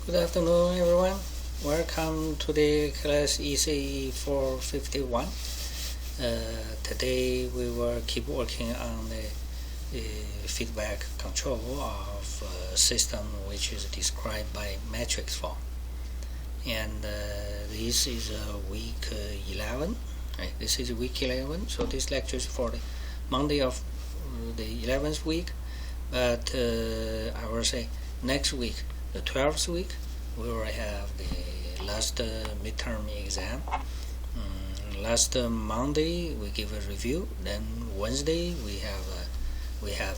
Good afternoon, everyone. Welcome to the class ECE451. Today we will keep working on the feedback control of a system which is described by matrix form. And this is week 11. Right? This is week 11, so this lecture is for the Monday of the 11th week. But I will say next week, the 12th week, we will have the last midterm exam. Last Monday we give a review. Then Wednesday we have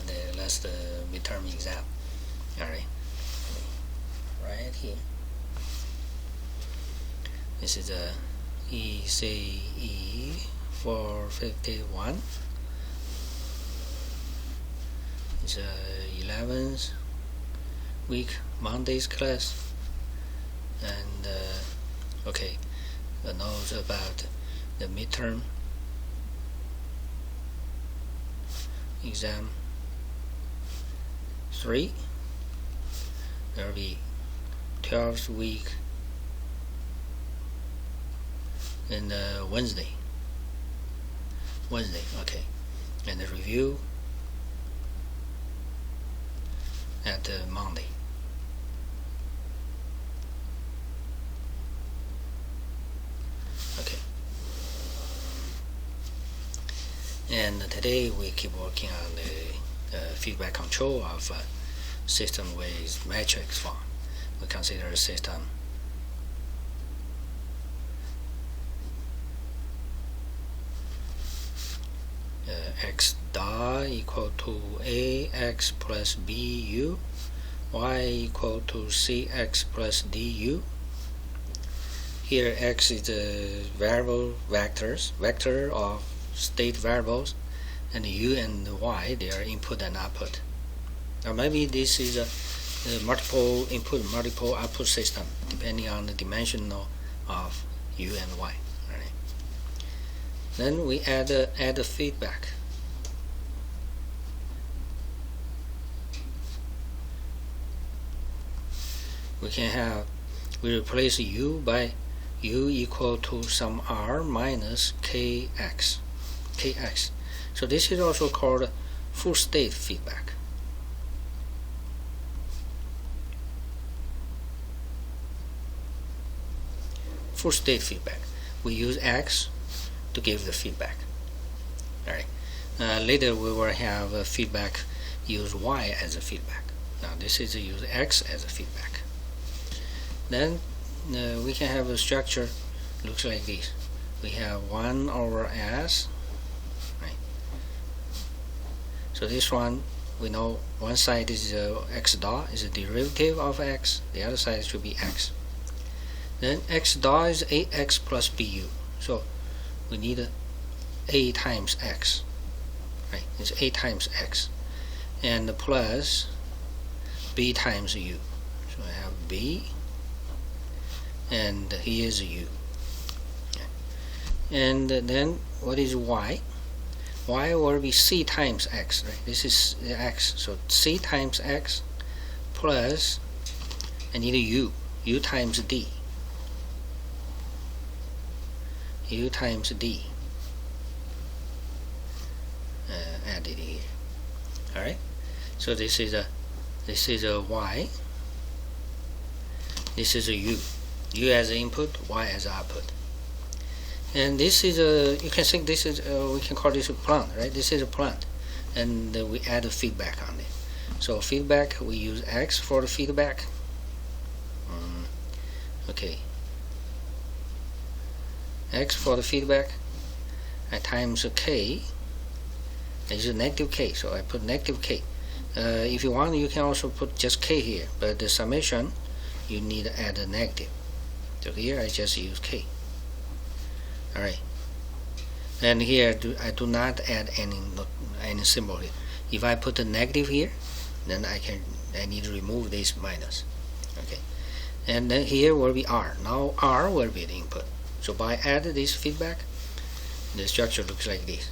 the last midterm exam. All right here. This is a ECE451. It's 11th week Monday's class. And okay, the notes about the midterm exam 3. There will be 12th week and Wednesday, okay, and the review at Monday. Okay, and today we keep working on the feedback control of a system with matrix form. We consider a system x dot equal to ax plus bu, y equal to cx plus du. Here x is the variable vector of state variables, and u and y, they are input and output. Or maybe this is a multiple input, multiple output system, depending on the dimension of u and y. Right? Then we add a feedback. We replace u by u equal to some r minus kx. So this is also called full state feedback. Full state feedback. We use x to give the feedback. Alright. Later we will have a feedback use y as a feedback. Now this is use x as a feedback. Then we can have a structure looks like this. We have 1 over s, right? So this one, we know one side is x dot is a derivative of x, the other side should be x. Then x dot is ax plus bu, so we need a times x, right? It's a times x, and plus b times u. So I have b, and here is u. And then what is y? Y will be c times x, right? This is x, so c times x plus I need a u times d, u times d added here. All right, so this is a y, this is a u as input, y as output. And this is you can think this is we can call this a plant, right? This is a plant, and we add a feedback on it. So feedback, we use x for the feedback. Okay, x for the feedback, I times k. It's a negative k, so I put negative k. If you want, you can also put just k here, but the summation you need to add a negative. So here I just use k. Alright, and here I do not add any symbol here. If I put a negative here, then I need to remove this minus. Okay, and then here will be r. Now r will be the input. So by adding this feedback, the structure looks like this.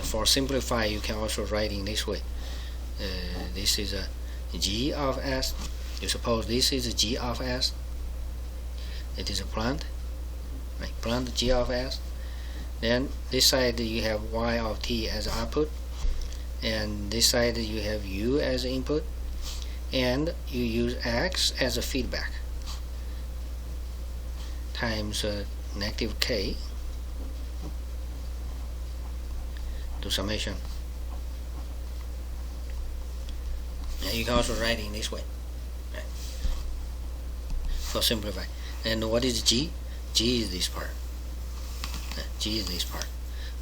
For simplify, you can also write in this way. This is a g of s You suppose this is G of S. It is a plant, right? Plant G of S. Then this side you have Y of T as output, and this side you have U as input, and you use X as a feedback times negative K to summation. And you can also write it in this way, right? For simplify. And what is G? G is this part. G is this part.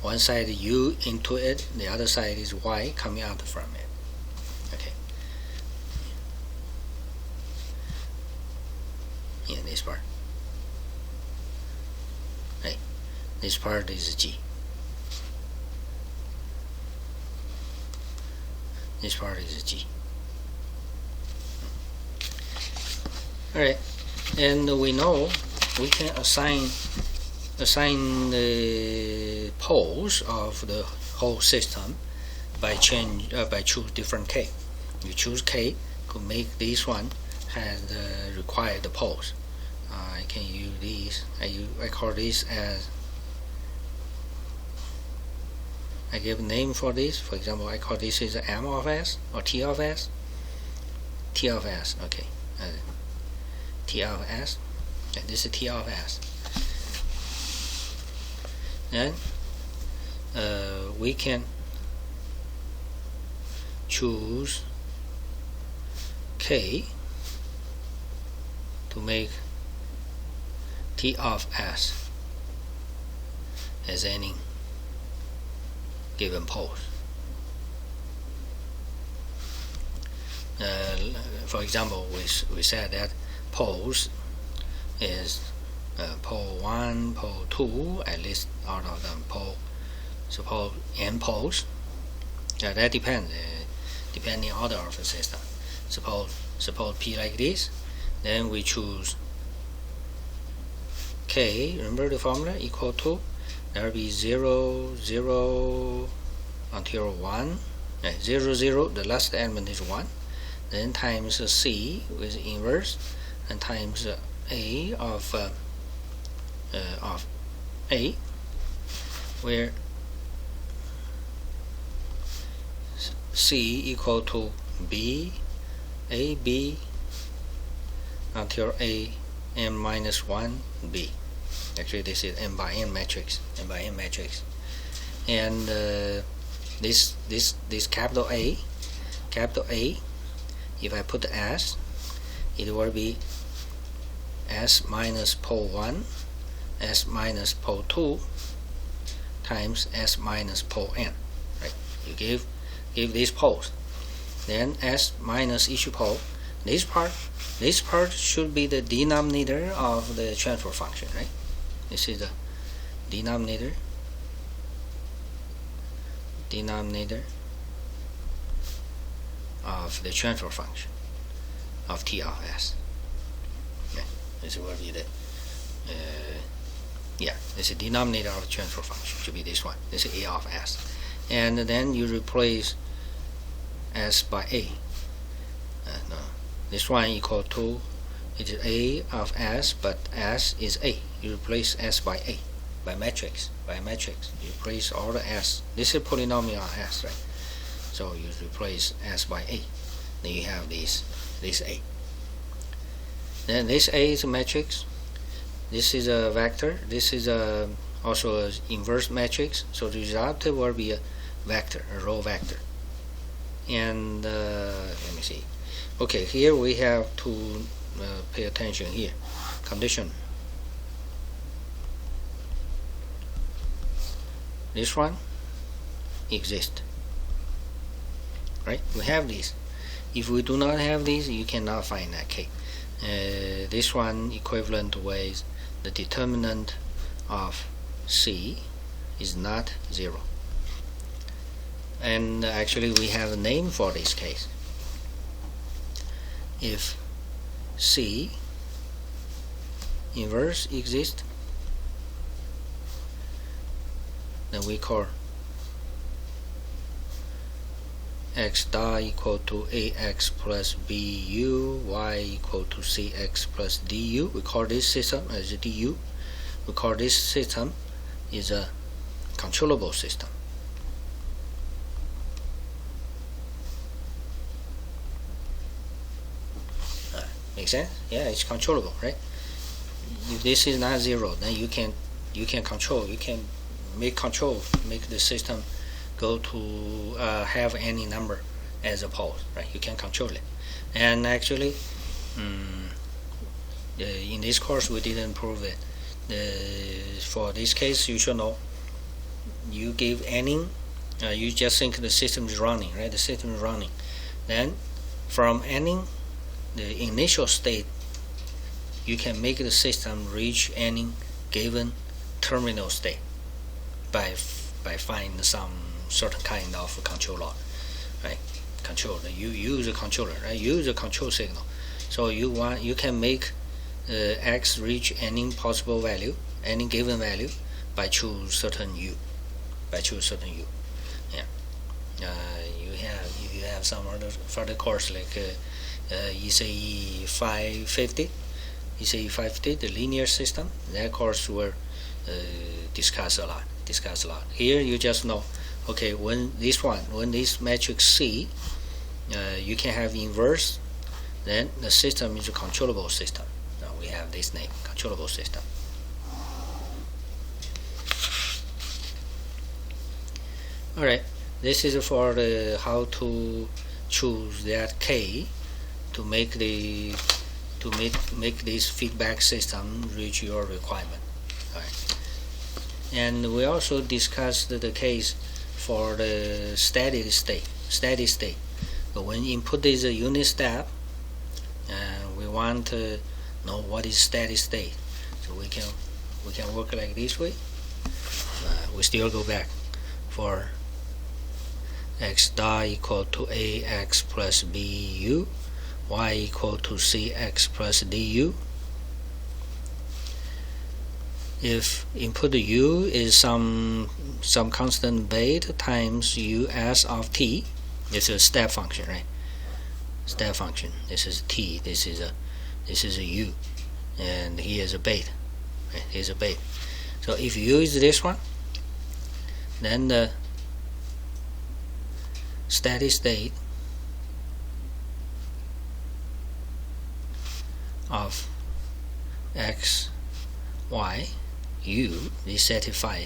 One side U into it, the other side is Y coming out from it. Okay. Yeah, this part. Right. This part is G. This part is G. Alright. And we know we can assign the poles of the whole system by choose different K. You choose K to make this one has the required poles. I can use these. I call this as, I give a name for this. For example, I call this is M of S or T of S. T of S. Okay. T of S. Okay, this is T of S. Then we can choose K to make T of S as any given pole. For example, we said that poles is pole 1, pole 2, at least out of them pole, suppose n poles. That depends, depending order of the system. Suppose P like this, then we choose K, remember the formula, equal to, there will be 0, 0 until 1, 0, 0, the last element is 1, then times C with inverse, and times A of A, where C equal to B, A, B, until A, M minus 1, B. Actually, this is M by N matrix, M by N matrix. And this capital A, if I put the S, it will be S minus pole 1, S minus pole 2, times S minus pole N. Right? You give these poles. Then S minus each pole. This part should be the denominator of the transfer function, right? This is the denominator of the transfer function of T of S. Okay. This will be the this is the denominator of the transfer function, should be this one. This is A of S. And then you replace S by A. No. This one equal to, it is A of S, but S is A. You replace S by A, by matrix. You replace all the S. This is polynomial S, right? So you replace S by A. Then you have this A. Then this A is a matrix. This is a vector. This is also an inverse matrix. So the result will be a vector, a row vector. And let me see. Okay, here we have to pay attention here. Condition. This one exists. Right? We have this. If we do not have this, you cannot find that K. This one equivalent with the determinant of C is not 0. And actually we have a name for this case. If C inverse exists, then we call x dot equal to ax plus bu, y equal to cx plus du. We call this system as a du. We call this system is a controllable system. Make sense? Yeah, it's controllable, right? If this is not zero, then you can control. You can make the system go to have any number as a pole, right? You can control it. And actually, in this course we didn't prove it. For this case, you should know. You give any, you just think the system is running, right? The system is running. Then from any the initial state, you can make the system reach any given terminal state by finding some certain kind of controller, right? Controller. You use a controller, right? Use a control signal. So you can make x reach any possible value, any given value, by choose certain u. Yeah. You have some other further course like ECE451, the linear system. That course will discuss a lot. Here you just know, okay, when this matrix C, you can have inverse, then the system is a controllable system. Now we have this name, controllable system. All right, this is for how to choose that K to make this feedback system reach your requirement. All right. And we also discussed the case for the steady state. But when you input is a unit step, we want to know what is steady state. So we can work like this way. We still go back for x dot equal to ax plus bu, y equal to cx plus du. If input u is some constant beta times us of t, this is a step function, right? Step function. This is t. This is a u, and here is a beta. Right? Here's a beta. So if u is this one, then the steady state of x, y, u, this satisfy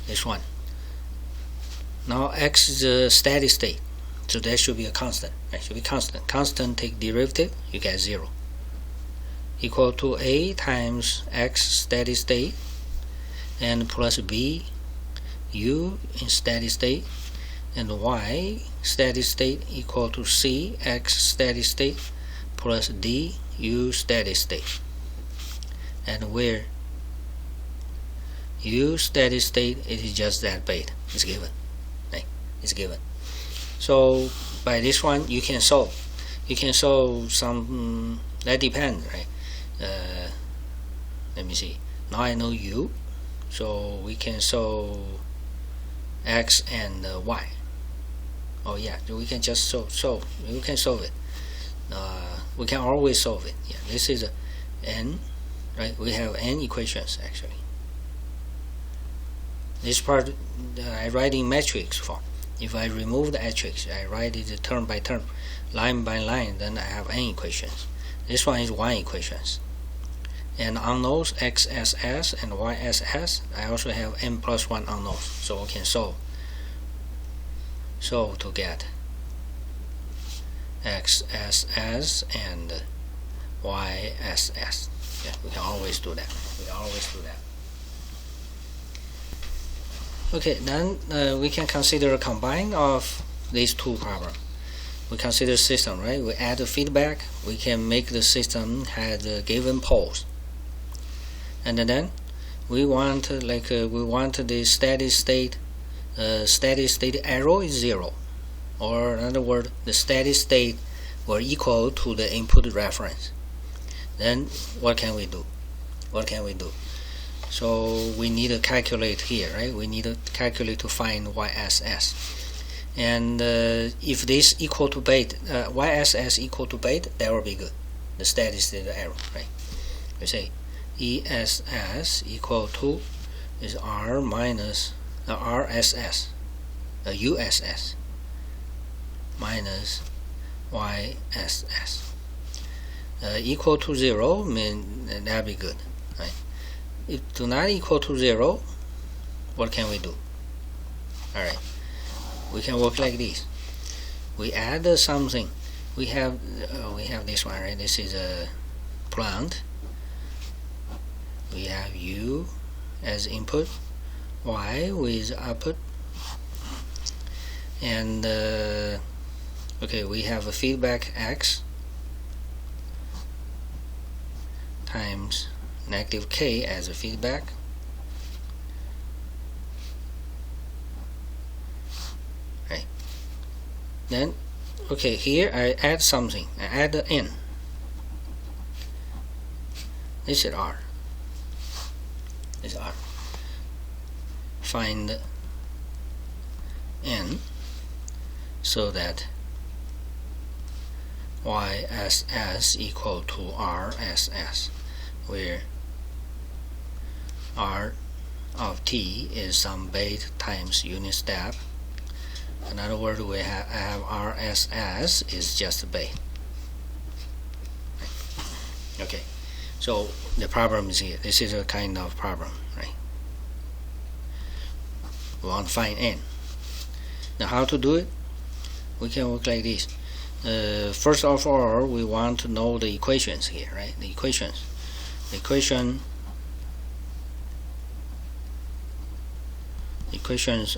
this one. Now x is a steady state, so that should be a constant. Right? Should be constant. Constant take derivative, you get 0. Equal to a times x steady state and plus b u in steady state, and y steady state equal to c x steady state plus d u steady state. And where u steady state, it is just that beta. It's given. Right? It's given. So by this one you can solve. You can solve some that depends, right? Let me see. Now I know u, so we can solve x and y. Oh yeah, we can just solve. We can solve it. We can always solve it. Yeah, this is a n, right? We have n equations actually. This part I write in matrix form. If I remove the matrix, I write it term by term, line by line, then I have n equations. This one is 1 equations. And unknowns xss and yss, I also have n plus 1 unknowns, so we can solve to get xss and yss. Yeah, we can always do that. Okay, then we can consider a combine of these two problems. We consider system, right? We add the feedback. We can make the system have a given poles, and then we want the steady state arrow is 0, or in other words, the steady state will equal to the input reference. Then what can we do? So we need to calculate here, right? We need to calculate to find YSS. And if this equal to beta, YSS equal to beta, that will be good. The steady state error, right? We say ESS equal to is R minus RSS, USS minus YSS. Equal to 0 mean that'll be good, right? If do not equal to 0, what can we do? Alright, we can work like this. We add something. We have this one, right? This is a plant. We have U as input, Y with output, and okay, we have a feedback X times negative K as a feedback. Right. Then, okay, here I add something. I add the N. This is R. This is R. Find N so that YSS equal to RSS, where R of T is some beta times unit step. In other words, we have RSS is just a beta. Okay, so the problem is here. This is a kind of problem, right? We want to find N. Now how to do it? We can work like this. First of all, we want to know the equations here, right? The equations. The equations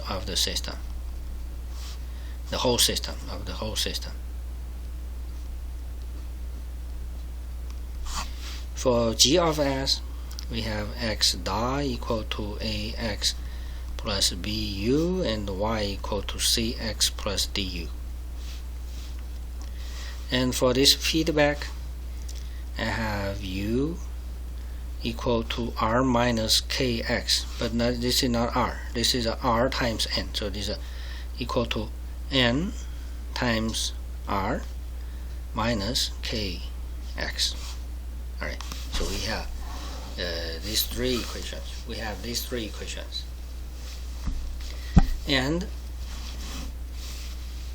of the system. The whole system, of the whole system. For G of S, we have X dot equal to AX plus BU and Y equal to CX plus DU. And for this feedback, I have U equal to R minus KX, but this is not R. This is R times N. So this is equal to N times R minus KX. Alright, so we have these three equations. We have these three equations. And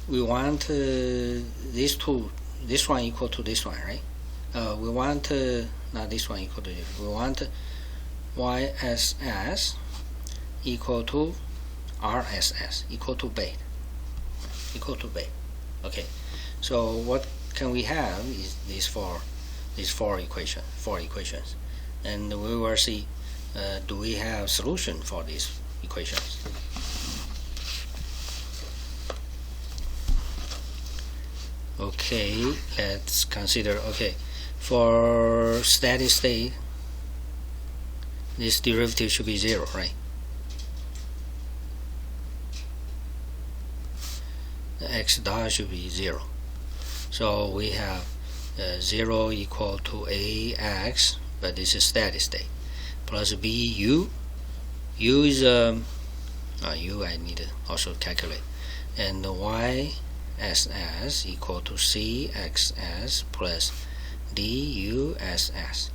we want these two, this one equal to this one, right? We want not this one equal to this. We want YSS equal to RSS equal to beta. Equal to beta. Okay. So what can we have is these four equations, and we will see do we have solution for these equations. Okay, let's consider. Okay, for steady state, this derivative should be 0, right? The x dot should be 0. So we have 0 equal to AX, but this is steady state, plus BU. U is U I need to also calculate, and YSS equal to CXS plus DUSS.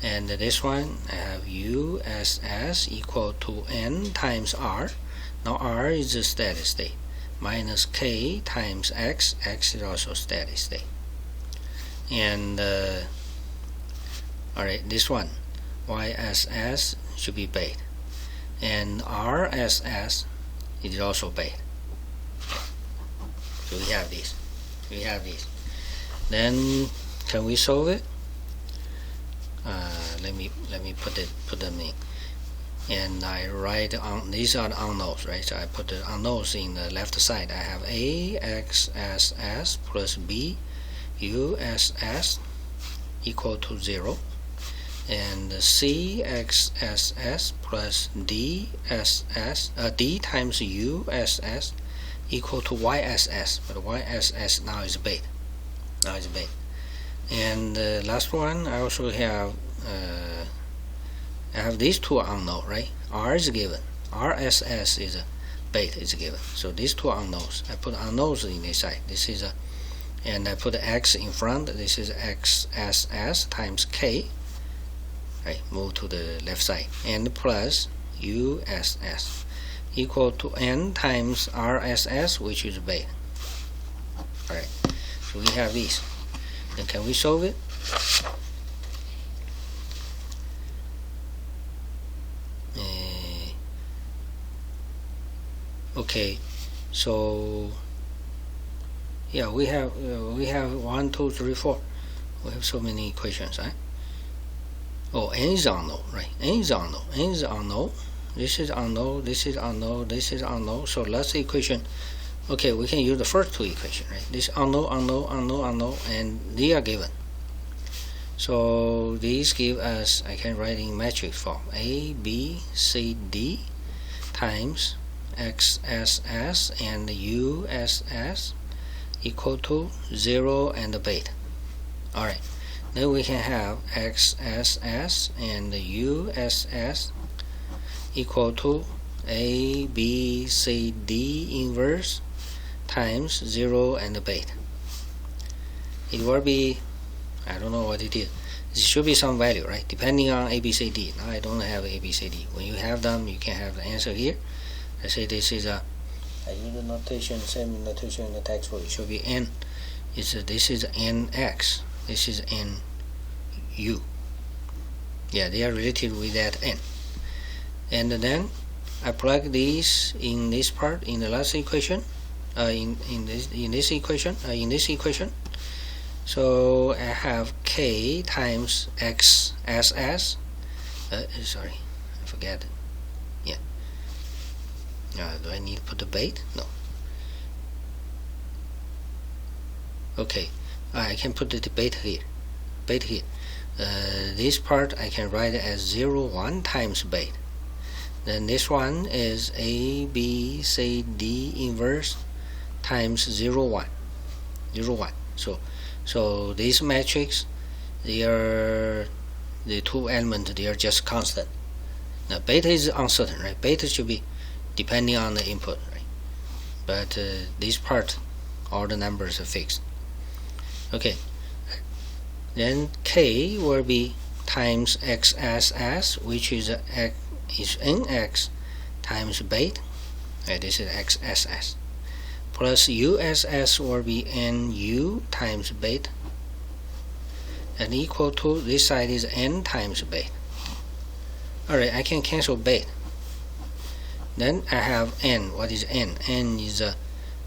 And this one I have USS equal to N times R. Now R is a steady state, minus K times X. X is also steady state. And alright, this one YSS should be beta, and RSS is also beta. So we have this. Then can we solve it? Let me put them in, and I write on these are the unknowns, right? So I put the unknowns in the left side. I have AXSS plus BUSS equal to 0, and CXSS plus DSS D times USS equal to YSS, but YSS now is beta. And the last one, I also have I have these two unknown, right? R is given, RSS is a beta is given. So these two unknowns, I put unknowns in this side. This is a, and I put X in front. This is XSS times K. Right, move to the left side, and plus USS equal to N times RSS, which is beta. All right, so we have these. Then can we solve it? Okay, so yeah, we have 1, 2, 3, 4. We have so many equations, right? Oh, N is unknown, right? N is unknown. N is unknown. This is unknown. This is unknown. This is unknown. So last equation. Okay, we can use the first two equations, right? This unknown, unknown, unknown, unknown, and they are given. So these give us, I can write in matrix form, A, B, C, D times XSS and USS equal to 0 and beta. Alright, then we can have XSS and USS equal to A, B, C, D inverse times 0 and beta. It will be, I don't know what it is. It should be some value, right? Depending on A, B, C, D. Now I don't have A, B, C, D. When you have them, you can have the answer here. I say this is a, I use the notation, same notation in the textbook. It should be N. This is NX. This is NU. Yeah, they are related with that N. And then I plug these in this part in the last equation. In this equation. So I have K times XSS. Sorry, I forget. Yeah. Do I need to put the beta? No. Okay, I can put the beta here. This part I can write it as 0, 1 times beta. Then this one is A, B, C, D inverse times 0, 1. 0, 1. So these matrix, they are the two elements, they are just constant. Now beta is uncertain, right? Beta should be depending on the input, right? But this part, all the numbers are fixed. Okay, then K will be times XSS, which is NX times beta. Right, this is XSS. Plus USS will be NU times beta, and equal to, this side is N times beta. Alright, I can cancel beta. Then I have N. What is N? N is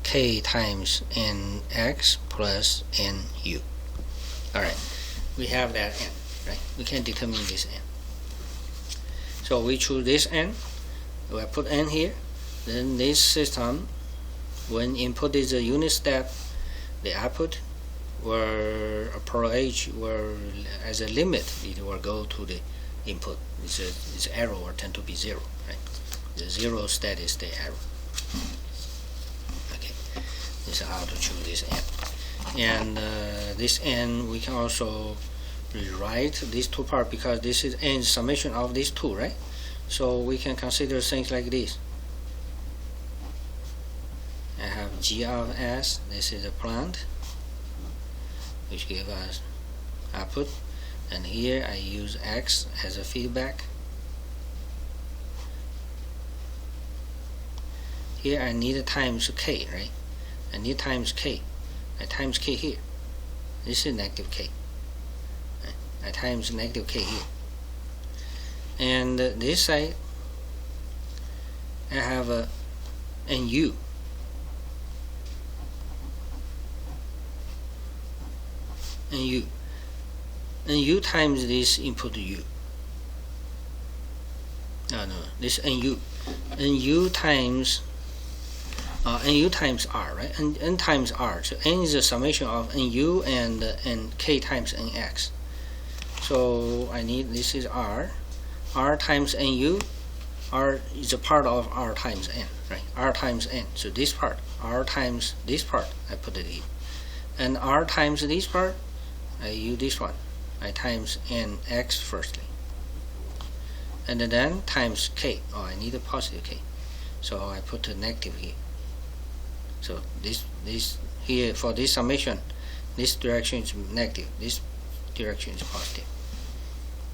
K times NX plus NU. Alright, we have that N, right? We can determine this N. So we choose this N. We put N here. Then this system, when input is a unit step, the output will approach, as a limit, it will go to the input. This arrow will tend to be 0, right? The 0 state is the arrow. Okay, this is how to choose this N. And this N, we can also rewrite these two parts, because this is N summation of these two, right? So we can consider things like this. I have G of S, this is a plant, which gives us output, and here I use X as a feedback. Here I need times K, right? I need times K. I times K here. This is negative K. I times negative K here. And this side, I have a NU. NU times this input U. No, this NU. NU times R, right? N times R. So N is a summation of NU and K times NX. So I need, this is R. R times NU. R is a part of R times N, right? R times N. So this part, R times this part, I put it in. And R times this part, I use this one. I times NX firstly. and then times k. Oh, I need a positive k, so I put a negative here. So this here for this summation, this direction is negative, this direction is positive.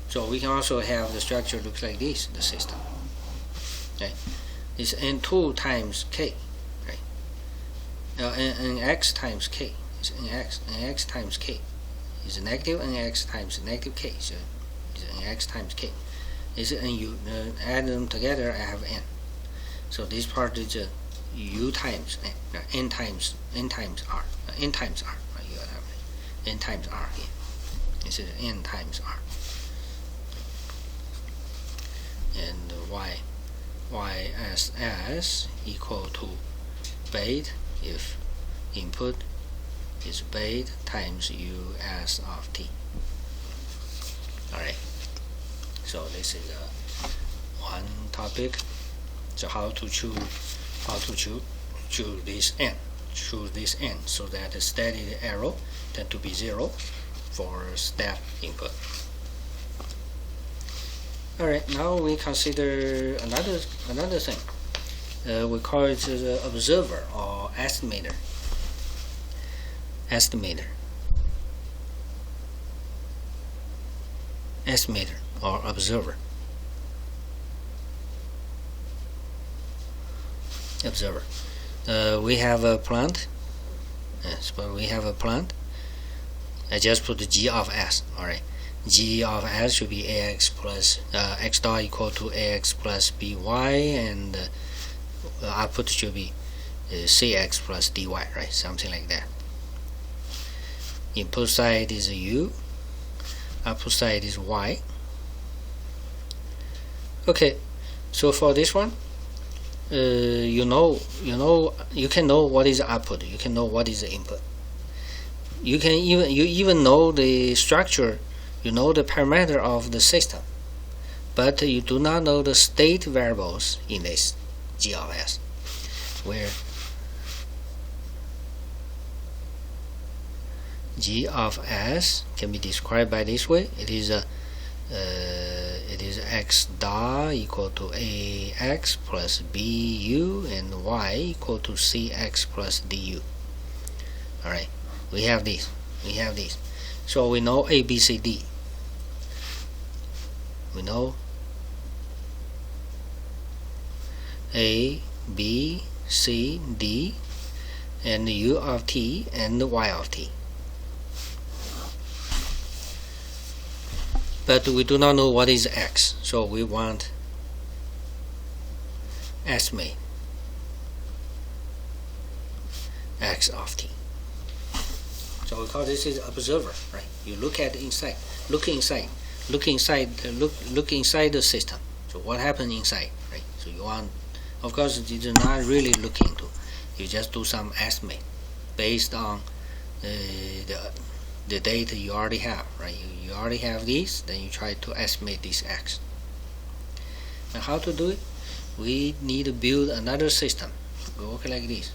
So we can also have the structure looks like this, the system. Okay, it's n2 times k, right? Nx times k. It's nx times k. It's negative nx times negative k. So it's nx times k. It's nu. Add them together, I have n. So this part is u times n times r. N times r. You have n times r here. This is n times r. And YSS equal to beta if input is beta times US of t. Alright, so this is one topic. So how to choose this n, so that the steady arrow tend to be 0 for step input. Alright, now we consider another thing. We call it the observer or estimator. Estimator or observer. Observer. We have a plant. Yes, but we have a plant. I just put the g of s. Alright. G of s should be ax plus x dot equal to ax plus by, and output should be cx plus dy, right? Something like that. Input side is u, output side is y. Okay, so for this one, you can know what is output. You can know what is the input. You even know the structure. You know the parameter of the system, but you do not know the state variables in this g of s, where g of s can be described by this way. It is x dot equal to ax plus bu, and y equal to cx plus du. Alright, we have this. So we know a, b, c, d. We know a, b, c, d, and u of t and y of t. But we do not know what is x, so we want estimate x of t. So we call this is observer, right? You look at inside, look inside the system. So what happened inside, right? So you want, of course, you do not really look into. You just do some estimate based on the data you already have, right? You already have these, then you try to estimate this x. Now how to do it? We need to build another system. We work like this.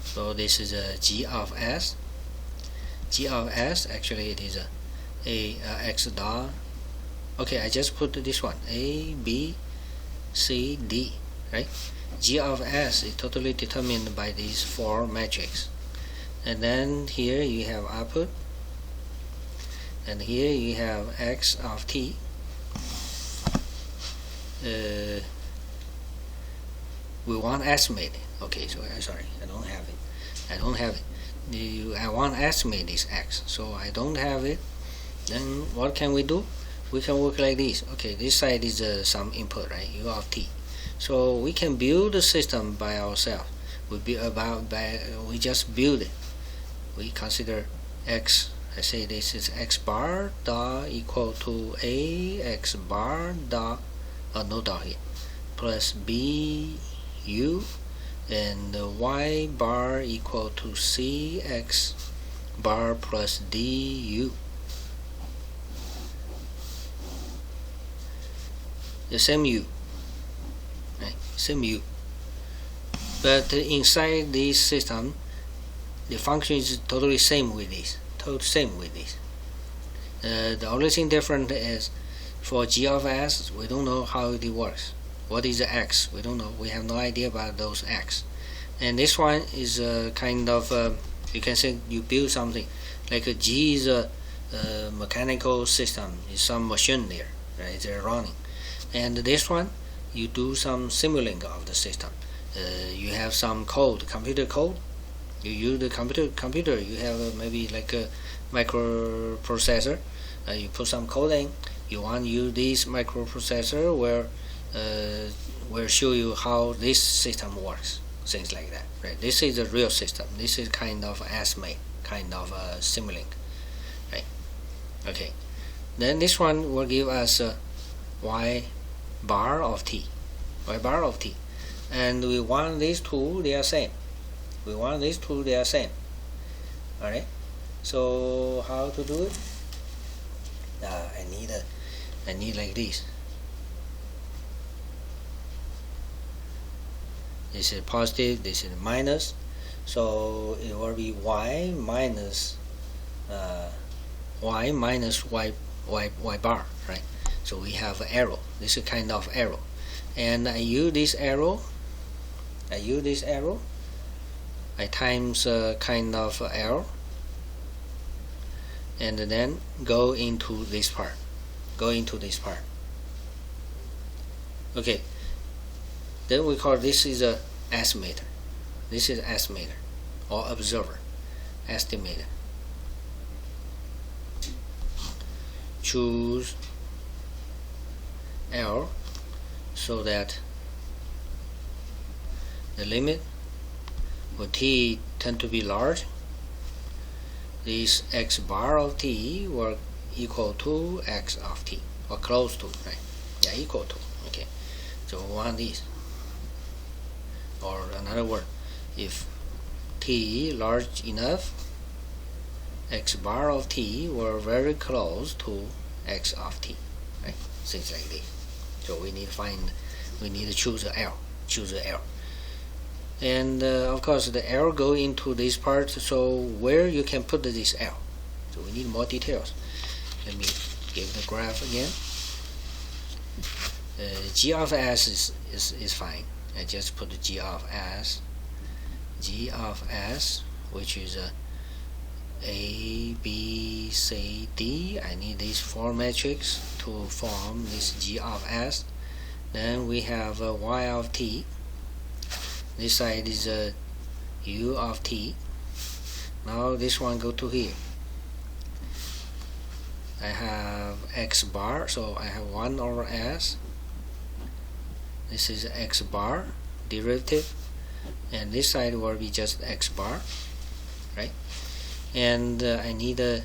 So this is a g of s. G of s, actually it is a x dot. Okay, I just put this one, a, b, c, d, right? G of s is totally determined by these 4 matrices. And then here you have output, and here you have x of t. We want estimate. Okay, so sorry, I don't have it. I want to estimate this x, so I don't have it. Then what can we do? We can work like this. Okay, this side is some input, right? U of t. So we can build the system by ourselves. We just build it. We consider x. I say this is x bar dot equal to a x bar dot, no dot here, plus b u, and y bar equal to c x bar plus du. The same u, right? Same u. But inside this system, the function is totally same with this. totally same with this. The only thing different is for g of s, we don't know how it works. What is the x? We don't know. We have no idea about those x. And this one is a kind of you can say you build something like a G is a mechanical system, is some machine there, right? They're running. And this one, you do some simulating of the system. You have some code, computer code. You use the computer. You have maybe like a microprocessor. You put some code in. You want to use this microprocessor where show you how this system works. Things like that, right? This is a real system. This is kind of estimate, kind of simulating, right? Okay. Then this one will give us y bar of t, and we want these two they are same. All right. So how to do it? I need like this. This is positive, this is minus, so it will be y minus y bar, right? So we have an arrow. This is kind of arrow, and I use this arrow. I times kind of arrow, and then go into this part. Okay. Then we call this is a estimator. This is estimator or observer. Estimator. Choose L so that the limit when t tend to be large, this x bar of t will equal to x of t, or close to, right? Yeah, equal to. Okay. So we want this. Or another word, if t large enough, x bar of t were very close to x of t, right? Things like this. So we need to choose the L, and of course the L go into this part. So where you can put this L? So we need more details. Let me give the graph again. G of s is fine. I just put the g of s, which is A, B, C, D. I need these four matrices to form this g of s. Then we have y of t. This side is u of t. Now this one go to here. I have x bar, so I have 1 over s. This is x bar derivative, and this side will be just x bar, right? And I need a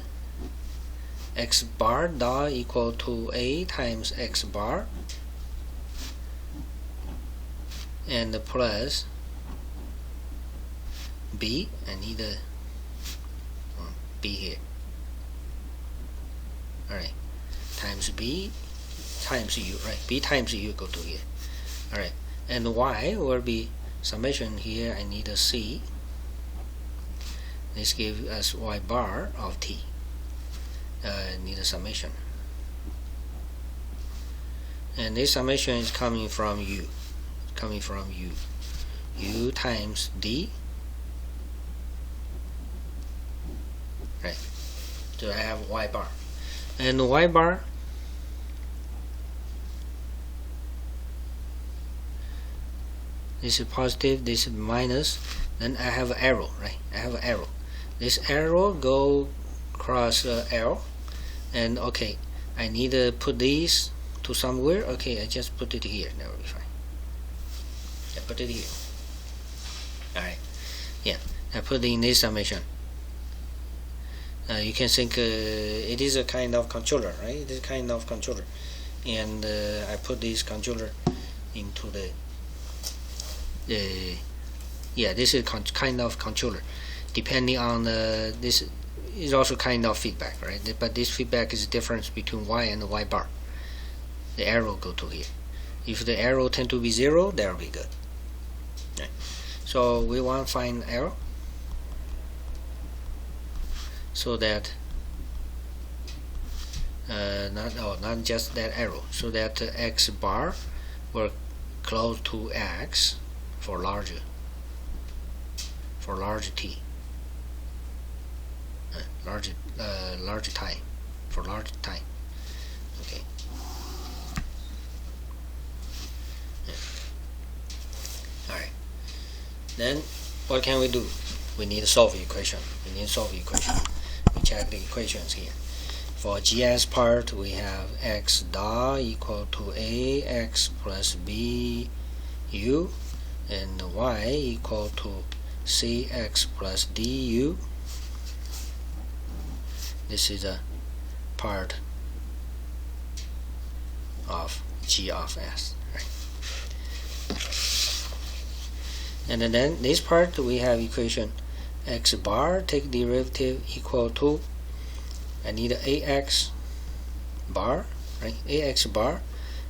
x bar dot equal to a times x bar, and plus b. I need a b here. All right, times b times u, right? B times u go to here. Alright, and y will be summation here. I need a c. This gives us y bar of t. Need a summation, and this summation is coming from u. U times d. Right. So I have y bar, and y bar. This is positive, this is minus. Then I have an arrow, right? This arrow go across L, and okay, I need to put these to somewhere. Okay, I just put it here. That will be fine. I put it here. Alright. Yeah, I put it in this summation. You can think it is a kind of controller, right? It is a kind of controller, and I put this controller into the this is kind of controller. Depending on this is also kind of feedback, right? But this feedback is the difference between y and the y bar. The arrow go to here. If the arrow tend to be 0, that will be good. Right. So we want to find L. so that not just that arrow, so that x bar will close to x for large t, large time, for large time. Okay. All right. Then what can we do? We need to solve the equation. We check the equations here. For GS part, we have x dot equal to ax plus b u, and y equal to cx plus du. This is a part of g of s, right? And then this part we have equation x bar, take derivative, equal to, I need ax bar, right? Ax bar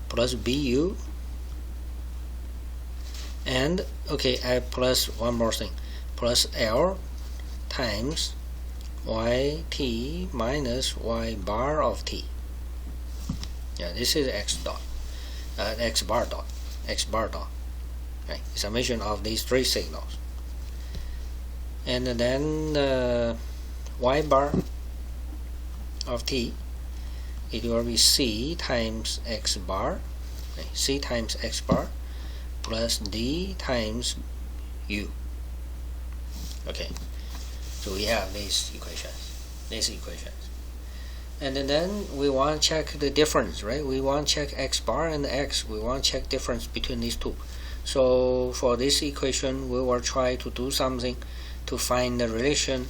plus bu, and okay, I plus one more thing, plus L times yt minus y bar of t. Yeah, this is x bar dot, right? Summation of these three signals. And then y bar of t, it will be c times x bar, right? C times x bar plus d times u. Okay, so we have these equations. And then we want to check the difference, right? We want to check x bar and x. We want to check difference between these two. So for this equation, we will try to do something to find the relation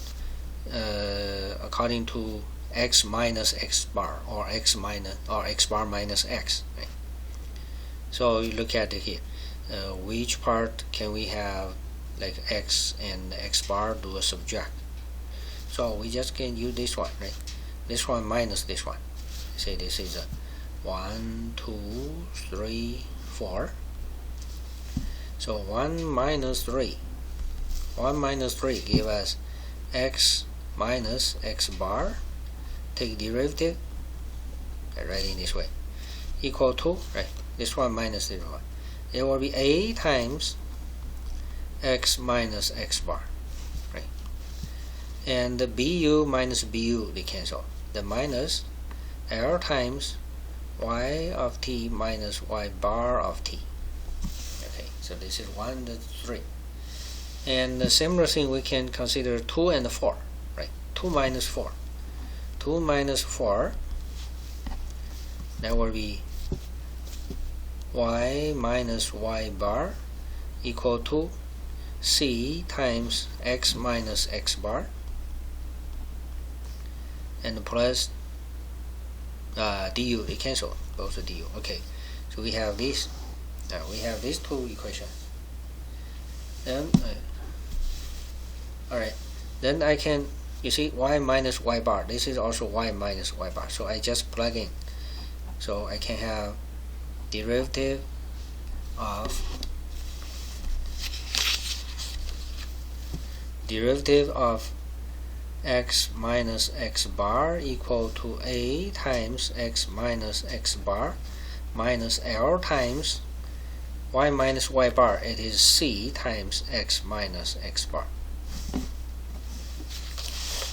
according to x minus x bar, or x bar minus x. Right? So you look at it here. Which part can we have like x and x bar do a subtract? So we just can use this one, right? This one minus this one. Say this is a 1, 2, 3, 4. So 1 minus 3 give us x minus x bar, take derivative, I write it this way, equal to, right, this one minus this one. It will be a times x minus x bar, right? And the bu minus bu, they cancel. The minus L times y of t minus y bar of t. Okay, so this is 1 and 3. And the similar thing we can consider 2 and 4, right? 2 minus 4. 2 minus 4, that will be y minus y bar equal to c times x minus x bar, and plus du, they cancel, both du. Okay, so we have this. Now we have these two equations. Then alright, then I can, you see, y minus y bar, this is also y minus y bar, so I just plug in. So I can have derivative of x minus x bar equal to a times x minus x bar minus L times y minus y bar, it is c times x minus x bar.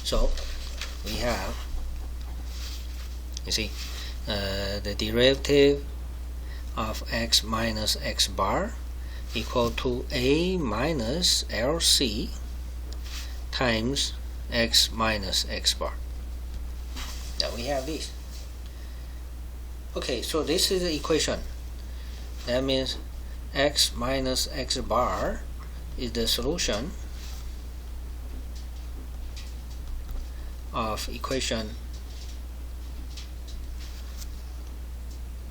So we have, you see, the derivative of x minus x bar equal to a minus LC times x minus x bar. Now we have this. Okay, so this is the equation. That means x minus x bar is the solution of equation,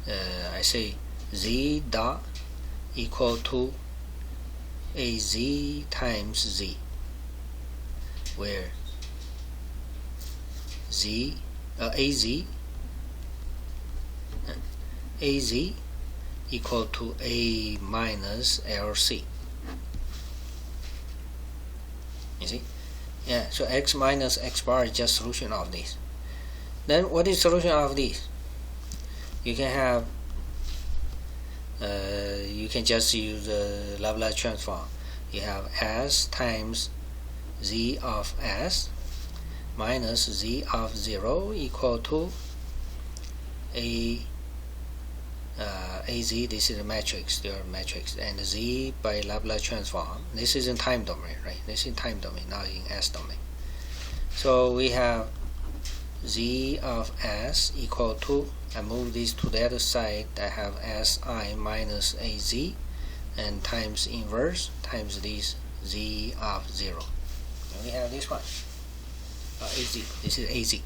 I say z dot equal to az times z, where az equal to a minus LC. You see, Yeah, so x minus x bar is just solution of this. Then what is solution of this? You can have you can just use the Laplace transform. You have s times z of s minus z of 0 equal to az, this is a matrix, their matrix, and z by Laplace transform. This is in time domain, right? This is in time domain, not in s domain. So we have z of s equal to, I move this to the other side, I have si minus az and times inverse times this z of 0. And we have this one, az, this is az,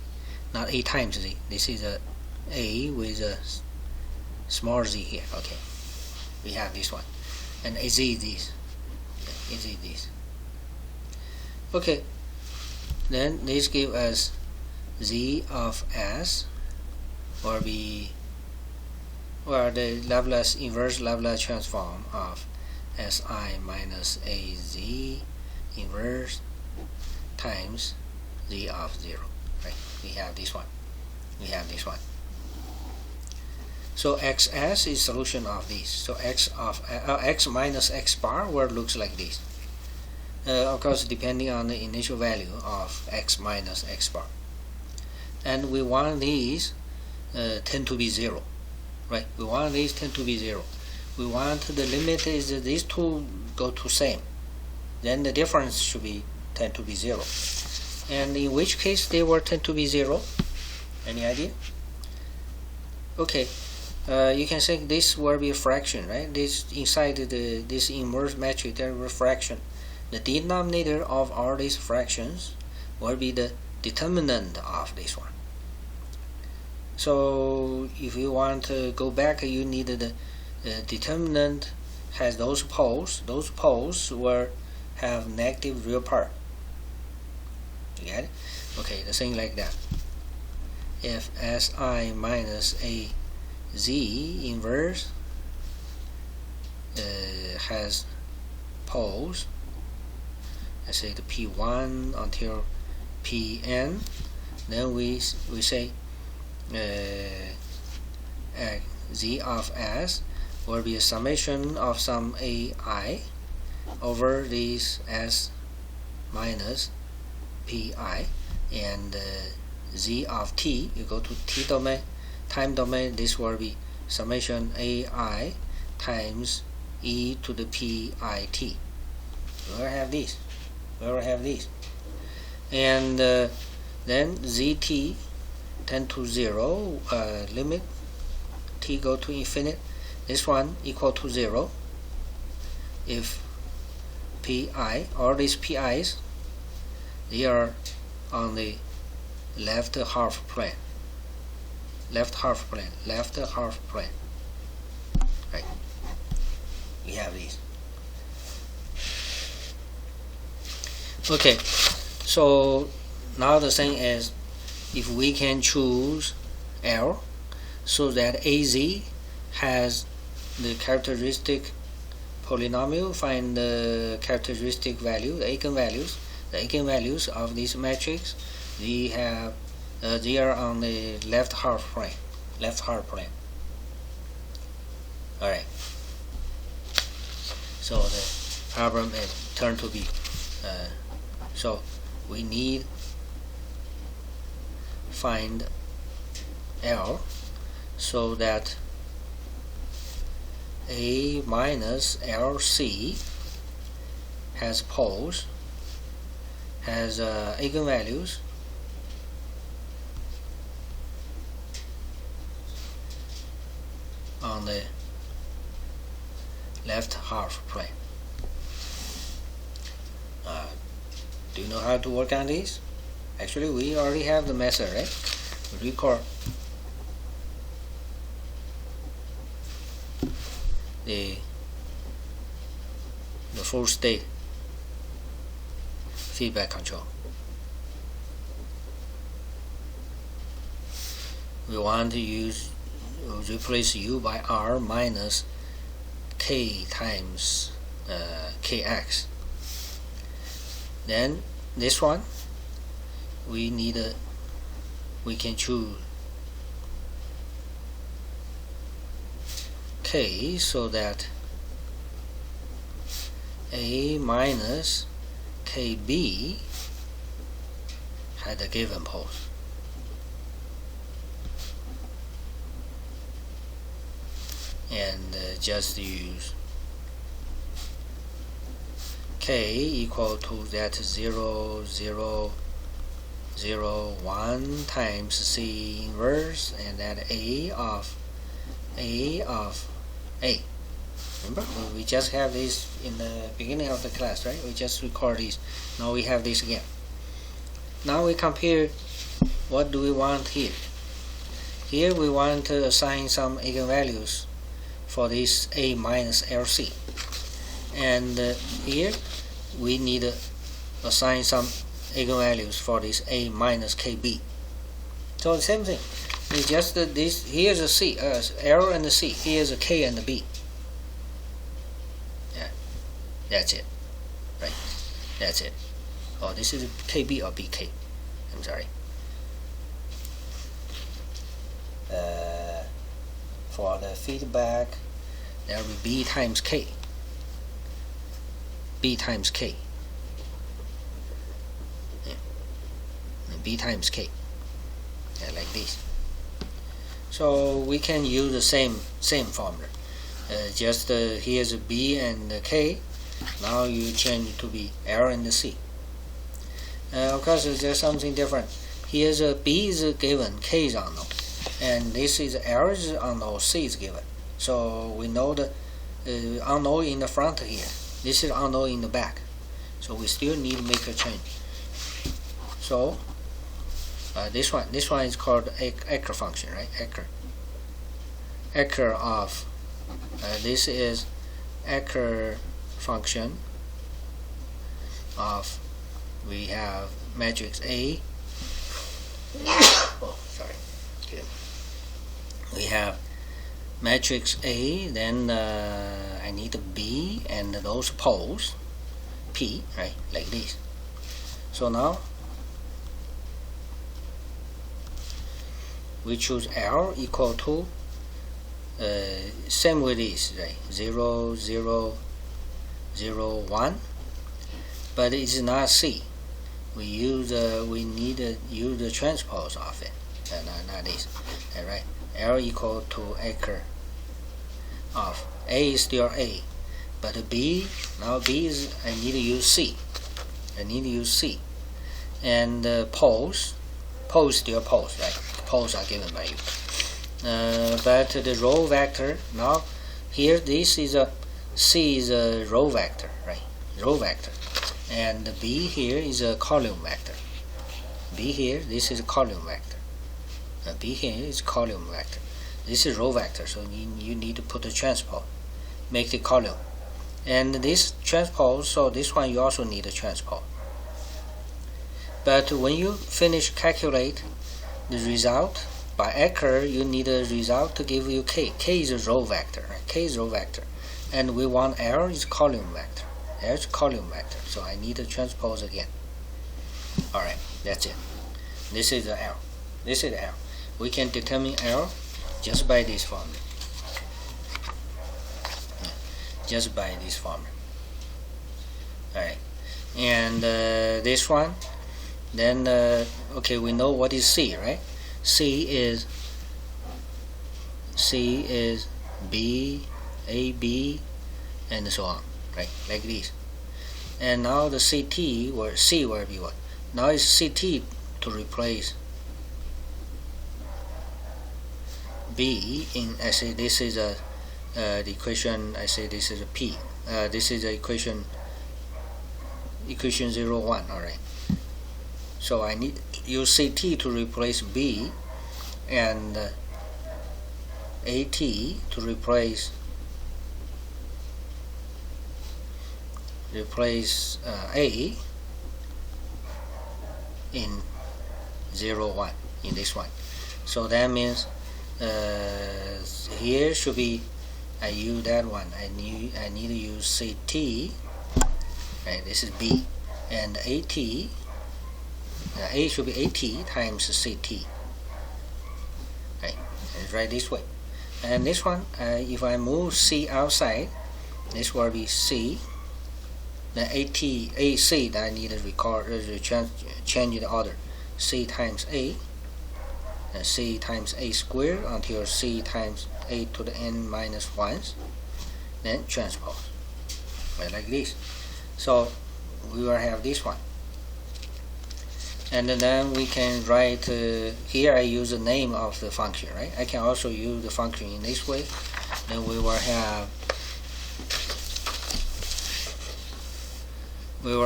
not a times z, this is a with a small z here. Okay, we have this one, and az this, yeah, az this. Okay, then this gives us z of s will be, or the Laplace inverse Laplace transform of si minus az inverse times z of 0. Right? We have this one. We have this one. So xs is solution of this. So x minus x bar where it looks like this. Of course, depending on the initial value of x minus x bar. And we want these tend to be 0. Right? We want these tend to be 0. We want the limit is these two go to same. Then the difference should be tend to be 0. And in which case they will tend to be 0? Any idea? Okay. You can say this will be a fraction, right? This inside this inverse matrix, there will be a fraction. The denominator of all these fractions will be the determinant of this one. So if you want to go back, you need the determinant has those poles. Those poles will have negative real part. You get it? Okay, the thing like that. If si minus a z inverse has poles, let's say the p1 until pn, then we say z of s will be a summation of some ai over these s minus pi, and z of t, you go to t domain, time domain, this will be summation ai times e to the pit. We will have this. We will have this. And then zt tend to 0, limit t go to infinite. This one equal to 0 if pi, all these pi's, they are on the left half plane. Left half plane. Left half plane. Right. We have these. Okay. So now the thing is, if we can choose L so that AZ has the characteristic polynomial, find the characteristic value, the eigenvalues of this matrix, they are on the left half plane. Alright. So the problem is turned to be so we need find L so that A minus LC has poles, has eigenvalues, on the left half plane. Do you know how to work on this? Actually, we already have the method, right? Record the full state feedback control. We want to replace u by r minus k times kx. Then this one we can choose K so that A minus KB had a given pose. And just use K equal to that 0, 0, 0, 1 times C inverse, and that A of A. Remember, we just have this in the beginning of the class, right? We just record this. Now we have this again. Now we compare what do we want here. Here we want to assign some eigenvalues for this A minus LC. And here we need to assign some eigenvalues for this A minus KB. So the same thing. It's just this. Here's a C, L and the C. Here's a K and the B. Yeah, that's it. Right. That's it. Oh, this is KB or BK. I'm sorry. For the feedback, there will be B times K. B times K. Yeah. B times K. Yeah, like this. So we can use the same formula. Just here's a B and a K. Now you change to be L and the C. Of course, there's something different. Here's a B is given, K is unknown, and this is L is unknown, C is given. So we know the unknown in the front here. This is unknown in the back. So we still need to make a change. So this one is called Ecker function, right? Ecker of this is Ecker function of, we have matrix A. Oh, sorry. Good. We have matrix A, then I need a B and those poles P, right? Like this. So now we choose L equal to same with this, right? 0, 0, 0, 1, but it's not C. We need to use the transpose of it, not this. All right. L equal to Ecker of A is still A, but B, now B is, I need to use C. And poles still poles, right? Poles are given by you. But the row vector, now here this is a C is a row vector, right? Row vector. And B here is a column vector. B here, this is a column vector. B here is column vector. This is row vector, so you need to put a transpose, make the column. And this transpose, so this one you also need a transpose. But when you finish calculate the result by Ecker, you need a result to give you K. K is a row vector, right? K is row vector. And we want L is column vector. L is column vector. So I need to transpose again. Alright, that's it. This is the L. This is L. We can determine L just by this formula. Just by this formula. Alright. And this one, then okay, we know what is C, right? C is B, A, B, and so on, right? Like this. And now the CT, or C will be what? Now it's CT to replace B in, I say this is the equation, I say this is a P. This is the equation 0, 1, alright. So I need use CT to replace B, and AT to replace A in 0, 1 in this one. So that means here should be, I use that one. I need to use CT, right? This is B, and AT A should be AT times CT. Okay, and write this way. And this one, if I move C outside, this will be C. Then AC, that I need to change the order. C times A, and C times A squared until C times A to the n minus 1, then transpose. Right, like this. So we will have this one. And then we can write, here I use the name of the function, right? I can also use the function in this way. Then we will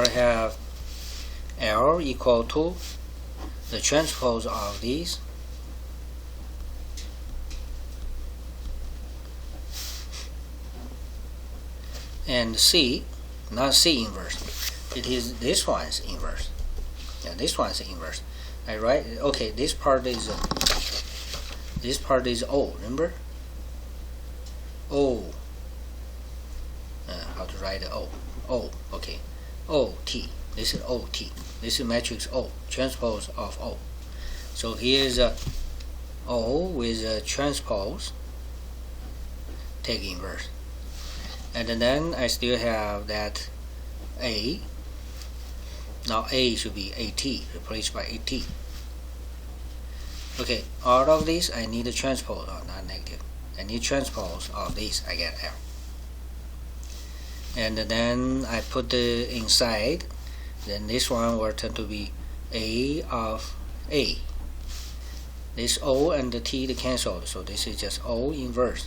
have L equal to the transpose of these and C, not C inverse, it is this one's inverse. Yeah, this one's inverse. I write, okay, this part is O, remember? O. How to write O? O, okay. OT. This is OT. This is matrix O, transpose of O. So here's a O with a transpose, take inverse. And then I still have that A. Now A should be AT, replaced by AT. Okay, out of this I need a transpose, not negative. I need transpose of this, I get L. And then I put the inside, then this one will turn to be A of A. This O and the T they cancel, so this is just O inverse.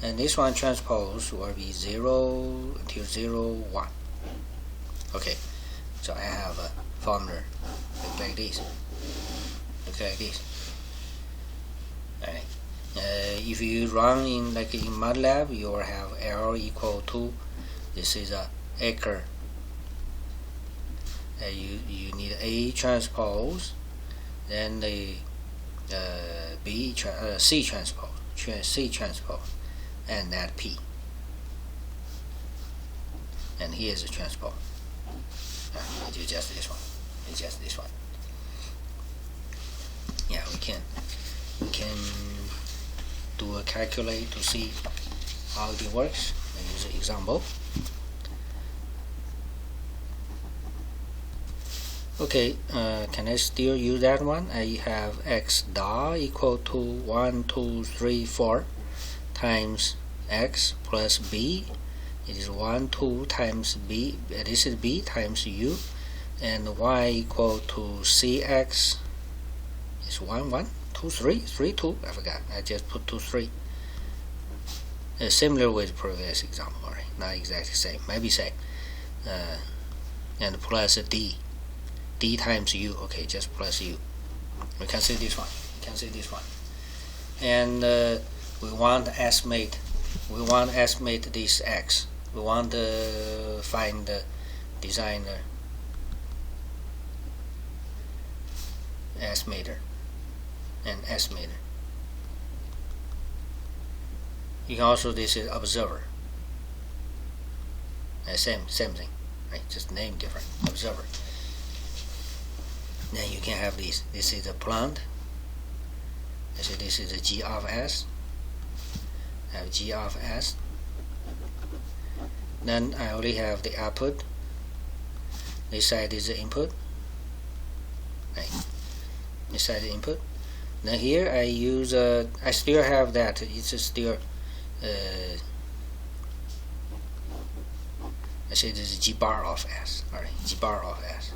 And this one transpose will be 0 until 0, 1. Okay, so I have a formula like this. Look like this. Alright. If you run in like in MATLAB, you will have L equal to, this is a acre. You need A transpose, then the C transpose, and that P. And here's the transpose. It's just this one. It's just this one. Yeah, we can do a calculate to see how it works. I use an example. Okay, can I still use that one? I have x dot equal to 1, 2, 3, 4 times x plus b. It is 1, 2 times b. This is b times u, and y equal to cx is 1, 1, 2, 3, 3, 2. I forgot. I just put 2, 3. Similar with previous example, right? Not exactly same, maybe same. And plus d. D times u, okay, just plus u. We can see this one. We can see this one. And we want to estimate. We want to estimate this x. We want to find the designer estimator and estimator. You can also, this is observer. Same thing, right? Just name different. Observer. Then you can have this. This is the plant. This is the G of S. I have G of S. Then I only have the output. This side is the input. Right. This side is the input. Then here I use. I still have that. It's still. I say this is G bar of S. Alright, G bar of S.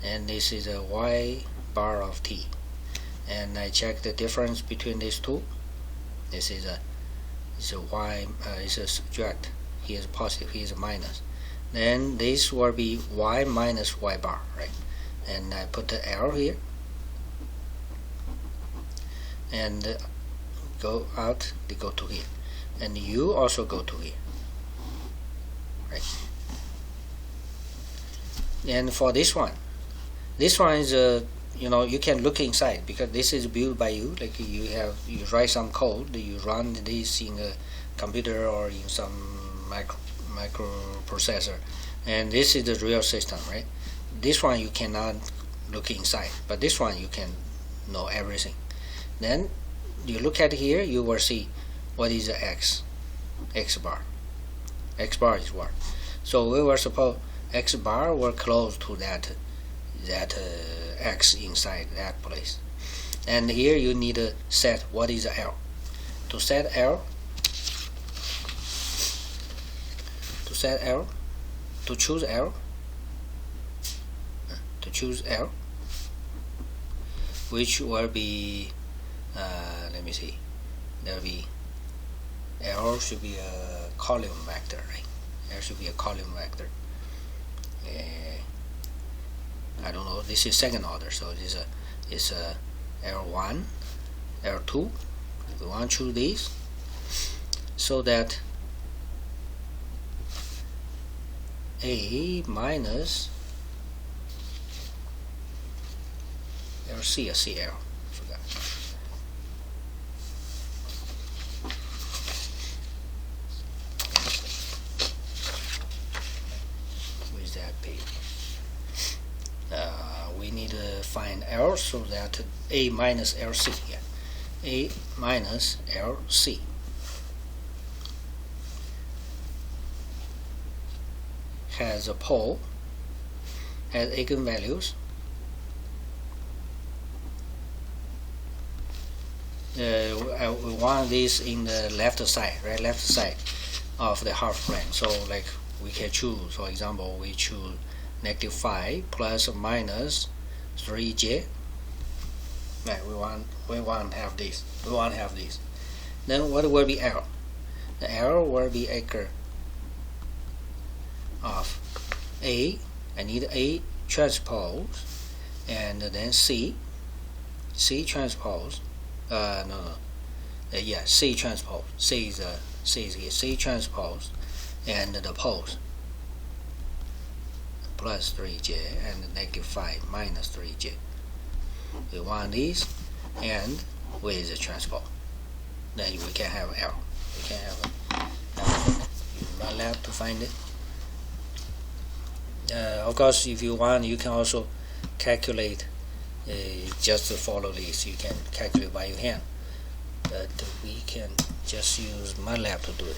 And this is a y bar of t, and I check the difference between these two. This is a y, it's a subtract. Here is positive, here is a minus. Then this will be y minus y bar, right? And I put the L here, and go out. They go to here, and u also go to here, right? And for this one. This one is you can look inside, because this is built by you. Like you write some code, you run this in a computer or in some microprocessor, and this is the real system, right? This one you cannot look inside, but this one you can know everything. Then you look at here, you will see what is the x bar. X bar is what? So we were suppose x bar were close to that x inside that place. And here you need to set what is L. To set L, to choose L, which will be let me see, there will be L should be a column vector, right? L should be a column vector. I don't know, this is second order, so it's a L1, L2. We want to choose these so that A minus LC or CL. Forgot. Where's that page? We need to find L so that A minus LC. Yeah. A minus LC has a pole, has eigenvalues. We want this in the left side, right? Left side of the half plane. So like we can choose, for example, we choose -5 plus or minus 3j. Right, we want to have this. We want to have this. Then what will be L? The L will be acre of A. I need A transpose, and then C transpose. Yeah, C transpose. C is here. C transpose, and the pose plus 3j and -5 minus 3j. We want these, and with the transpose, then we can have L. We can have MATLAB to find it. Of course, if you want, you can also calculate. Just to follow this, you can calculate by your hand, but we can just use MATLAB to do it.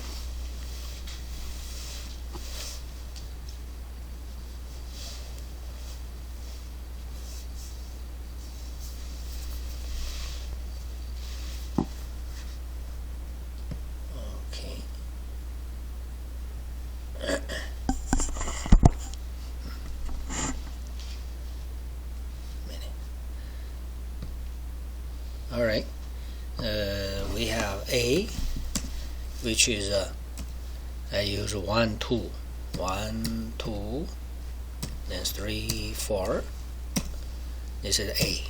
Alright, we have A, which is I use 1, 2, 1, 2, then 3, 4. This is A.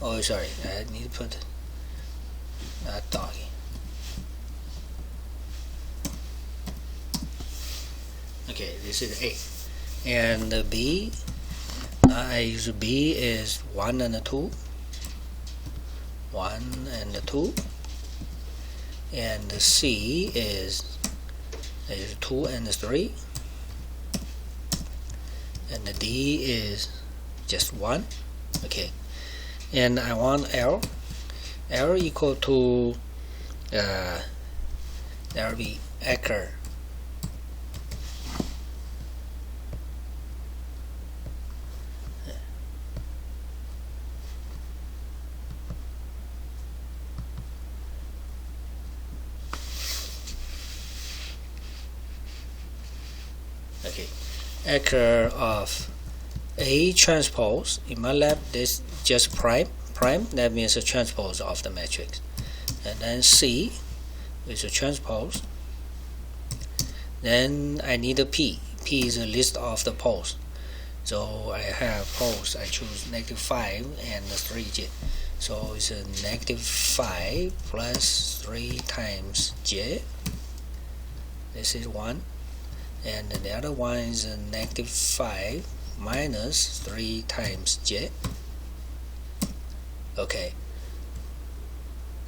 Oh, sorry, I need to put that doggy. Okay, this is A. And the B, I use B is 1 and 2, 1 and 2, and the C is 2 and 3, and the D is just 1. Okay, and I want L equal to there will be acre. Okay, acre of A transpose. In MATLAB, this just prime. That means a transpose of the matrix. And then C is a transpose. Then I need a P. P is a list of the poles. So I have poles. I choose -5 and 3j. So it's a -5 plus 3 times j. This is 1. And the other one is a -5 minus 3 times j. Okay,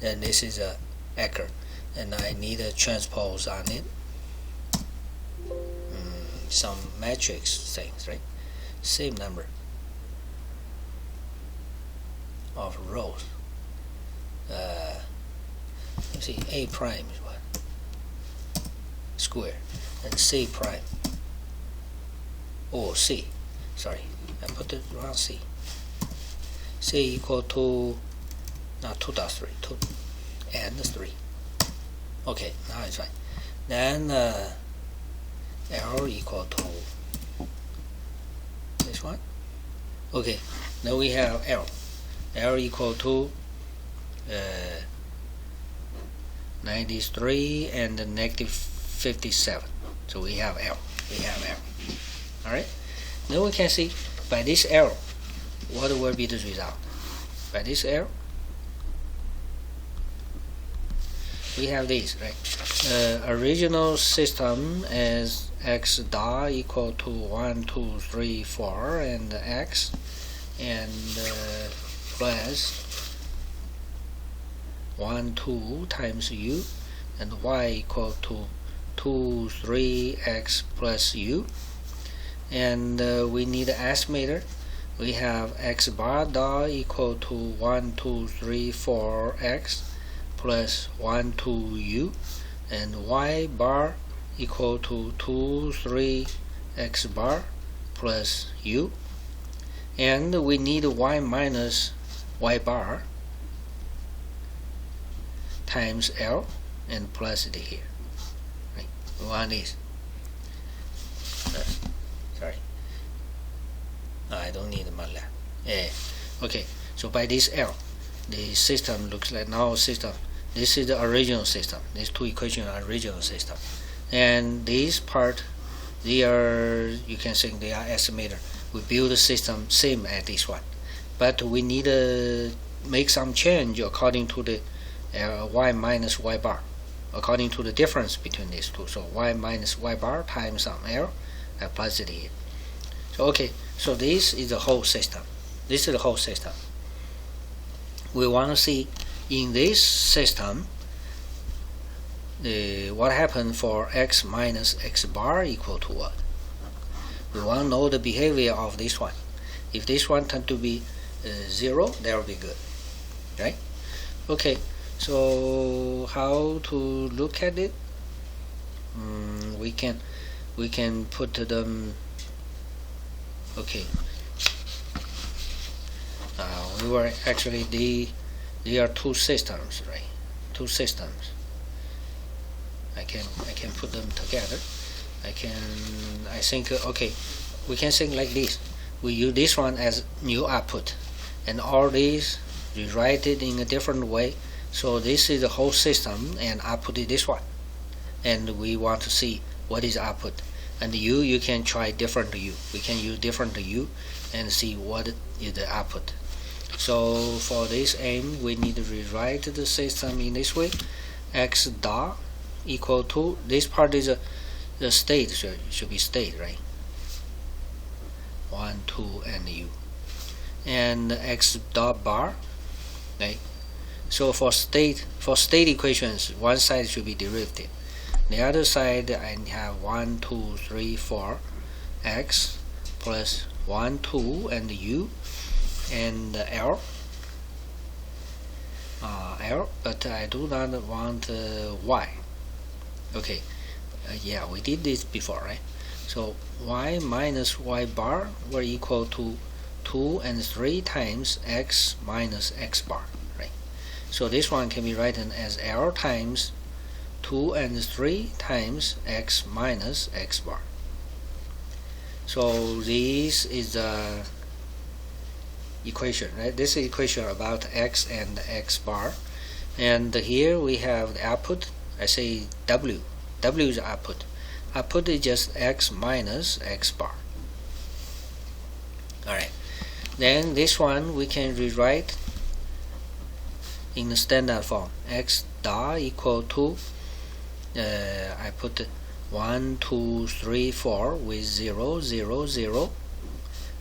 then this is a acre, and I need a transpose on it. some matrix things, right? Same number of rows. Let's see, A prime is what? Square, and C prime. Oh, C. Sorry, I put the wrong C. C equal to not 2.3, 2 and 3. Okay, now it's right. Then L equal to this one. Okay, now we have L. L equal to 93 and negative 57. So we have L. We have L. Alright? Now we can see by this L, what will be the result? By this L, we have this, right? Original system is x dot equal to 1, 2, 3, 4, and x, and plus 1, 2 times u, and y equal to 2, 3, x plus u. And we need an estimator. We have x bar dot equal to 1, 2, 3, 4 x plus 1, 2 u, and y bar equal to 2, 3 x bar plus u, and we need y minus y bar times L and plus it here. Right? We want this. Sorry, I don't need MATLAB. Okay, so by this L, the system looks like now system. This is the original system. These two equations are original system, and this part, they are, you can say they are estimator. We build the system same as this one, but we need to make some change according to the y minus y bar, according to the difference between these two. So y minus y bar times some L, I plus it here. So okay, so this is the whole system. This is the whole system. We want to see in this system what happened for x minus x bar equal to what? We want to know the behavior of this one. If this one tend to be 0, that will be good, right? Okay, so how to look at it? We can put them. Okay, we were actually they are two systems, right? Two systems. I can put them together. I think okay, we can think like this. We use this one as new output, and all these rewrite it in a different way. So this is the whole system, and output is this one, and we want to see what is output. And you can try different u. We can use different u and see what is the output. So for this aim, we need to rewrite the system in this way. X dot equal to, this part is the state, should be state, right? 1, 2, and u. And x dot bar, right? So for state equations, one side should be derivative. The other side, I have 1, 2, 3, 4 x plus 1, 2, and u, and L, but I do not want y. Okay, yeah, we did this before, right? So y minus y bar were equal to 2 and 3 times x minus x bar, right? So this one can be written as L times 2 and 3 times x minus x bar. So this is the equation, right? This is equation about x and x bar, and here we have the output. I say w. W is the output. Output is just x minus x bar. Alright. Then this one we can rewrite in the standard form. X dot equal to I put 1, 2, 3, 4 with 0, 0, 0.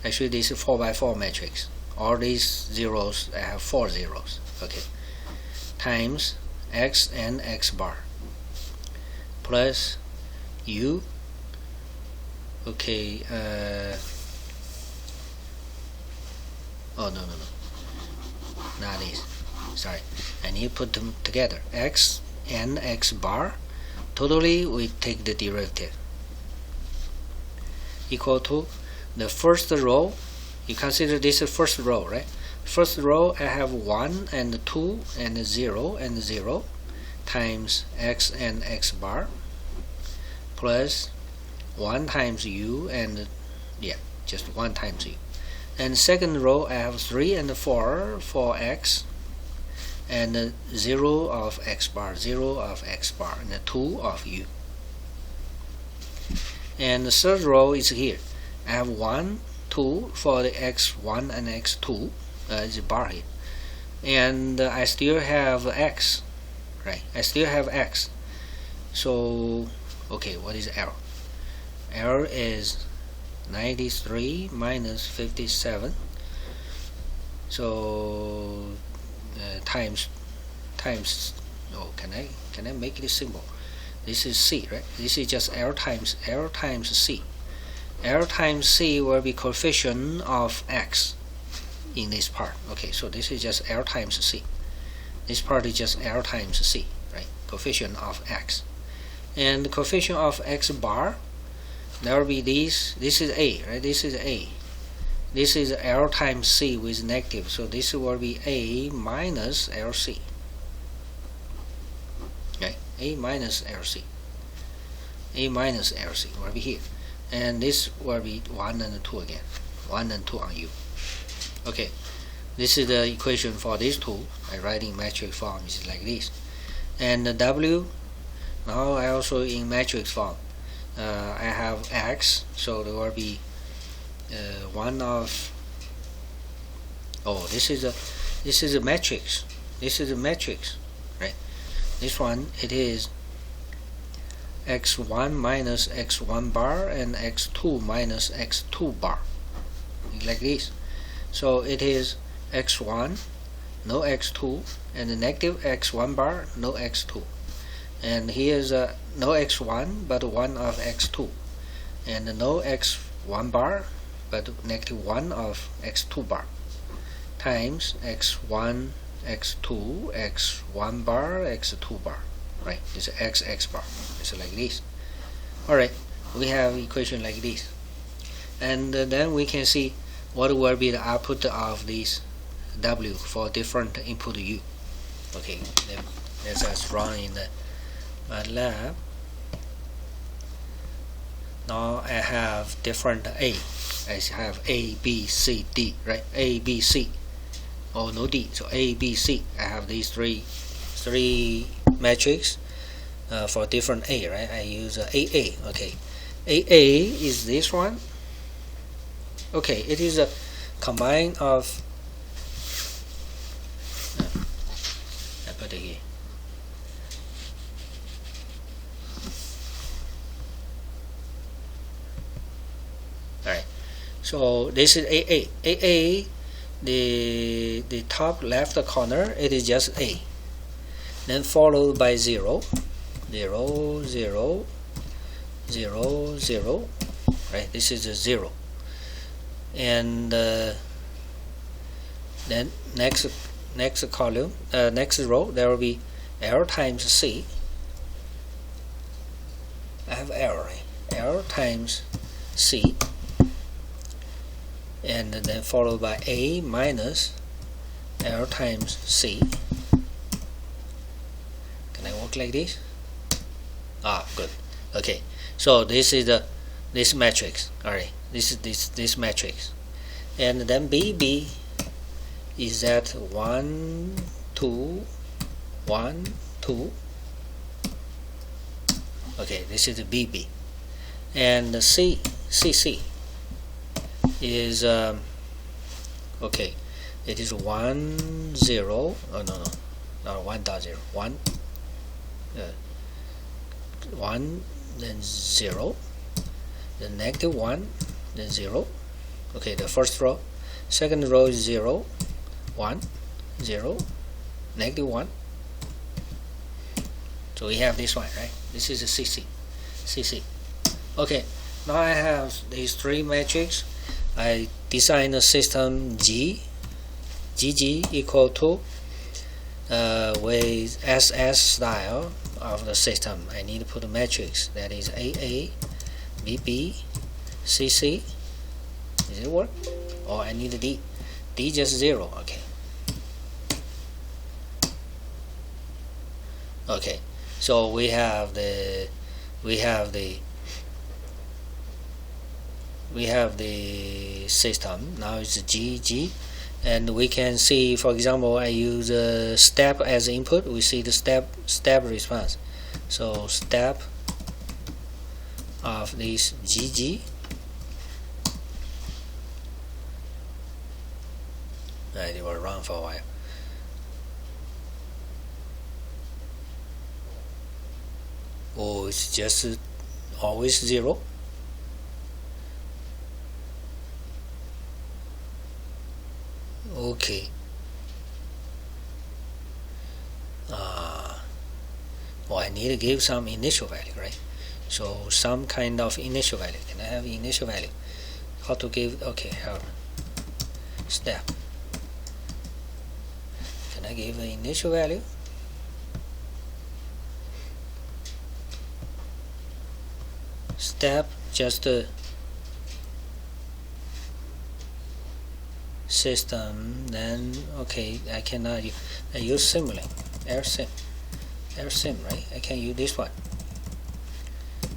Actually, this is 4 by 4 matrix. All these zeros, I have 4 zeros. Okay. Times x and x bar plus u. Okay, oh no, not this, sorry, I need to put them together. X and X bar, totally we take the derivative, equal to the first row. You consider this the first row, right? First row I have 1 and 2 and 0 and 0 times X and X bar plus 1 times U and just 1 times U. And second row I have 3 and 4 for X and 0 of X bar, 0 of X bar, and 2 of U. And the third row is here. I have 1, 2 for the X1 and X2 is a bar here. And I still have X, right? I still have X. So, okay, what is error? Error is 93 minus 57. So times. Oh, can I make it simple? This is C, right? This is just L times C. L times C will be coefficient of X in this part. Okay, so this is just L times C. This part is just L times C, right? Coefficient of X. And the coefficient of X bar, there will be this. This is A, right? This is A. This is L times C with negative, so this will be A minus LC. Okay, A minus LC. A minus LC will be here. And this will be 1 and 2 again. 1 and 2 on U. Okay, this is the equation for these two. I write in metric form is like this. And the W, now I also in matrix form. I have X, so there will be one of. Oh, this is a matrix. This is a matrix, right? This one it is X1 minus X1 bar and X2 minus X2 bar, like this. So it is X1, no X2, and the negative X1 bar, no X2. And here is no X1 but 1 of X2, and no X1 bar but negative 1 of X2 bar, times X1, X2, X1 bar, X2 bar, right? It's X bar. It's like this. Alright, we have equation like this, and then we can see what will be the output of this W for different input U. Okay, then let's just run in the MATLAB. Now I have different A. I have A, B, C, D, right? A, B, C. Oh, no D. So A, B, C. I have these three matrices for different A, right? I use AA. Okay, AA is this one. Okay, it is a combine of. I put it here. Alright, so this is AA. AA, the top left corner, it is just A. Then followed by 0, 0, 0, 0, 0. Right, this is a 0. And then next column, next row, there will be L times C. I have L, L times C, and then followed by A minus L times C. Can I work like this? Ah, good. Okay, so this is this matrix. Alright, this is this matrix, and then BB is at 1, 2, 1, 2. Okay, this is the BB, and the CC is okay. It is 1, 0. Oh no, not 1.0. 1, 1, then 0, then negative 1, then 0. Okay, the first row. Second row is 0, 1, 0, negative 1. So we have this one, right? This is a CC. Okay, now I have these three matrices. I design a system GG equal to with SS style of the system. I need to put a matrix that is AA, BB, CC. Does it work? Or I need a D. D just 0. Okay. Okay. So we have the system. Now it's GG, and we can see, for example, I use a step as input. We see the step response. So step of this GG. It will run for a while. Oh, it's just always 0. Okay. Well, I need to give some initial value, right? So some kind of initial value. Can I have initial value? How to give? Okay, here. Step. Can I give an initial value? Step just system. Then okay, I cannot use. I use Simulink, AirSim, right? I can use this one.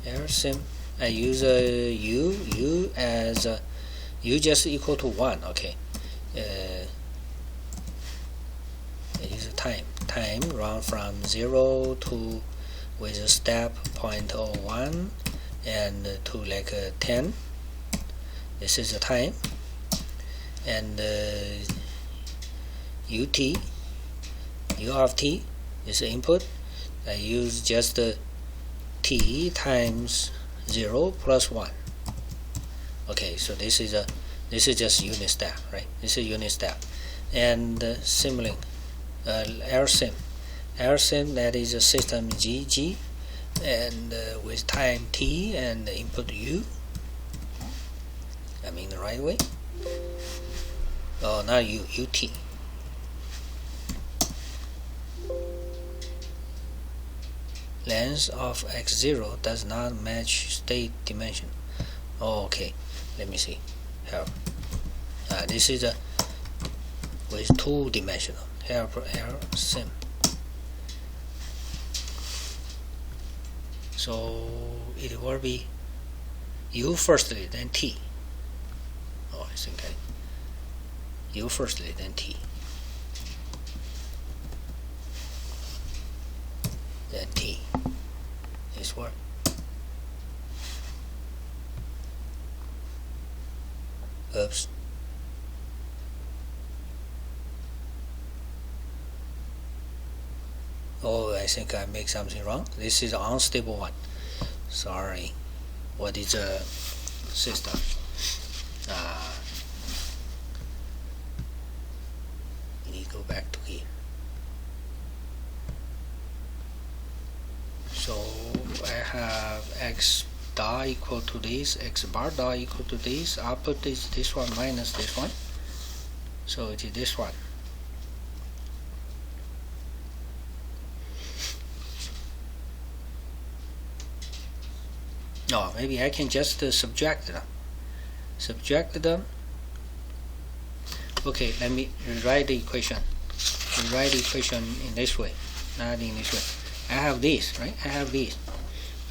AirSim. I use a U as a U just equal to 1. Okay. I use a time run from 0 to with a step 0.01 and to like 10. This is the time, and U of t is the input. I use just t times 0 plus 1. Okay, so this is just unit step, right? This is unit step. And Simulink, AirSim, that is a system GG, and with time t and input u. I'm in the right way. Oh, now ut. Length of x0 does not match state dimension. Oh, okay, let me see. Here, this is with 2-dimensional. Here, sim. So it will be u firstly, then t. Oh, I think u firstly, then t. Then t. This work. Oops. Oh, I think I make something wrong. This is an unstable one. Sorry. What is a system? We need to go back to here. So I have x dot equal to this, x bar dot equal to this. Output is this one minus this one. So it is this one. No, maybe I can just subtract them. Okay, let me rewrite the equation. Rewrite the equation in this way, not in this way. I have this, right? I have these.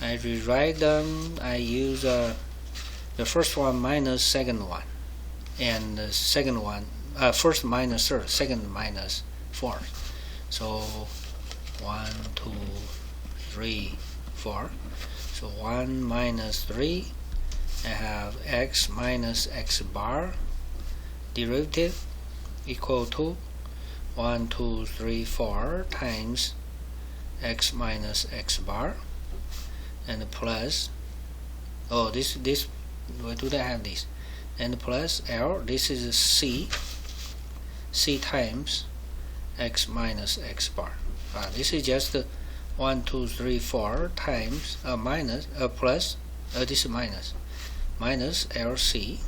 I rewrite them. I use the first one minus second one, and the second one, first minus third, second minus fourth. So 1, 2, 3, 4. So 1 minus 3, I have x minus x bar derivative equal to 1, 2, 3, 4 times x minus x bar, and plus, oh, this why do they have this, and plus L, this is c times x minus x bar. This is just 1, 2, 3, 4 times minus plus this is minus LC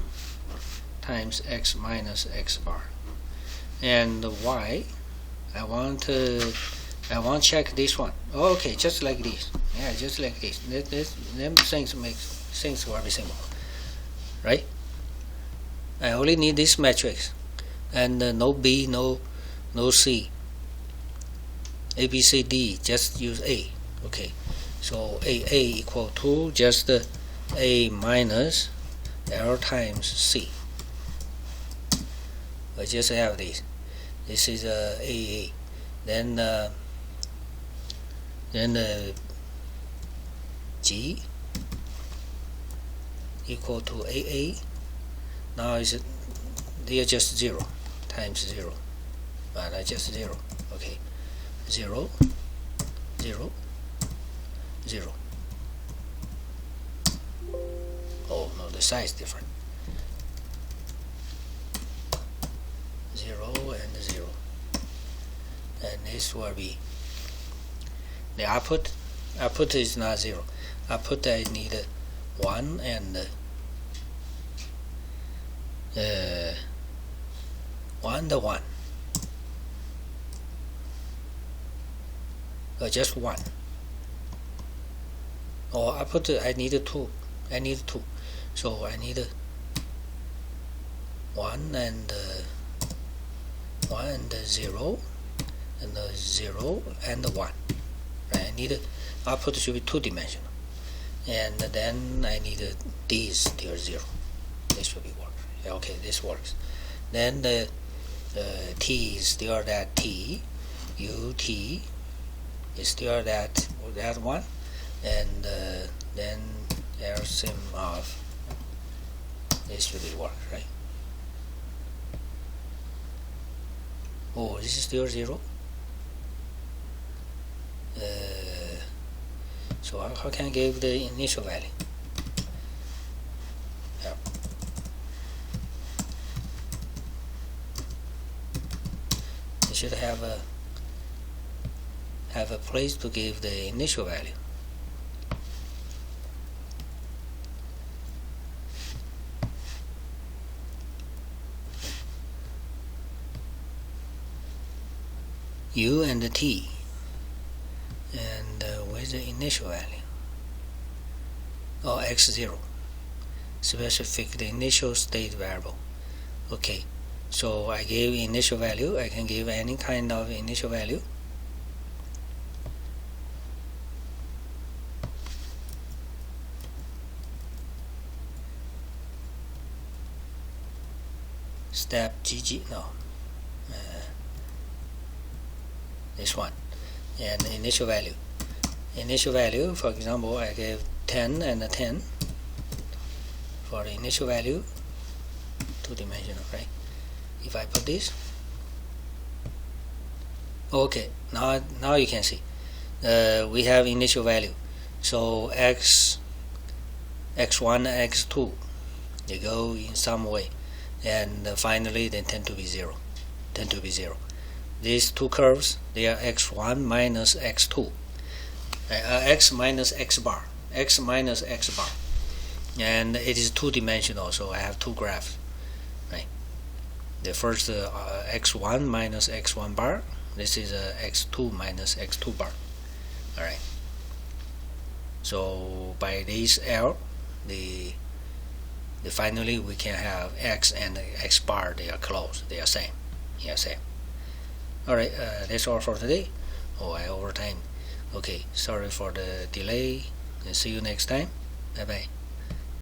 times x minus x bar, and y I want to check this one. Okay, just like this. Yeah, just like this. Them things make things very simple, right? I only need this matrix, and no B, no C. A, B, C, D. Just use A. Okay, so A equal to just A minus L times C. I just have this. This is AA. Then G equal to AA. Now they are just 0 times 0. That's just 0. Okay, 0, 0, 0. Oh no, the size is different. 0 and 0. And this will be the output. Output is not 0. Output I need 1 and 1 to 1. Just 1. Or output I need 2. I need 2. So I need 1 and 1 and 0 and 0 and 1. Right? I need output should be 2-dimensional, and then I need these they are 0. This should be work. Okay, this works. Then the T is still that T, UT is still that one, and then LCM of this should be work, right? Oh, this is still 0. So how can I give the initial value? Yeah. You should have a place to give the initial value. U and the T, and where's the initial value? Oh, x0, specific the initial state variable. Okay, so I gave initial value. I can give any kind of initial value. Step GG, no, this one, and initial value. Initial value, for example, I gave 10 and a 10 for the initial value, 2-dimensional, right? If I put this, okay, now you can see we have initial value. So x1, x2, they go in some way, and finally they tend to be 0. These two curves, they are x1 minus x2, x minus x bar, and it is 2-dimensional. So I have two graphs, right? The first x1 minus x1 bar. This is x2 minus x2 bar. All right. So by this L, the finally we can have x and x bar. They are close. They are same. Alright, that's all for today. Oh, I overtime. Okay, sorry for the delay, and see you next time. Bye bye.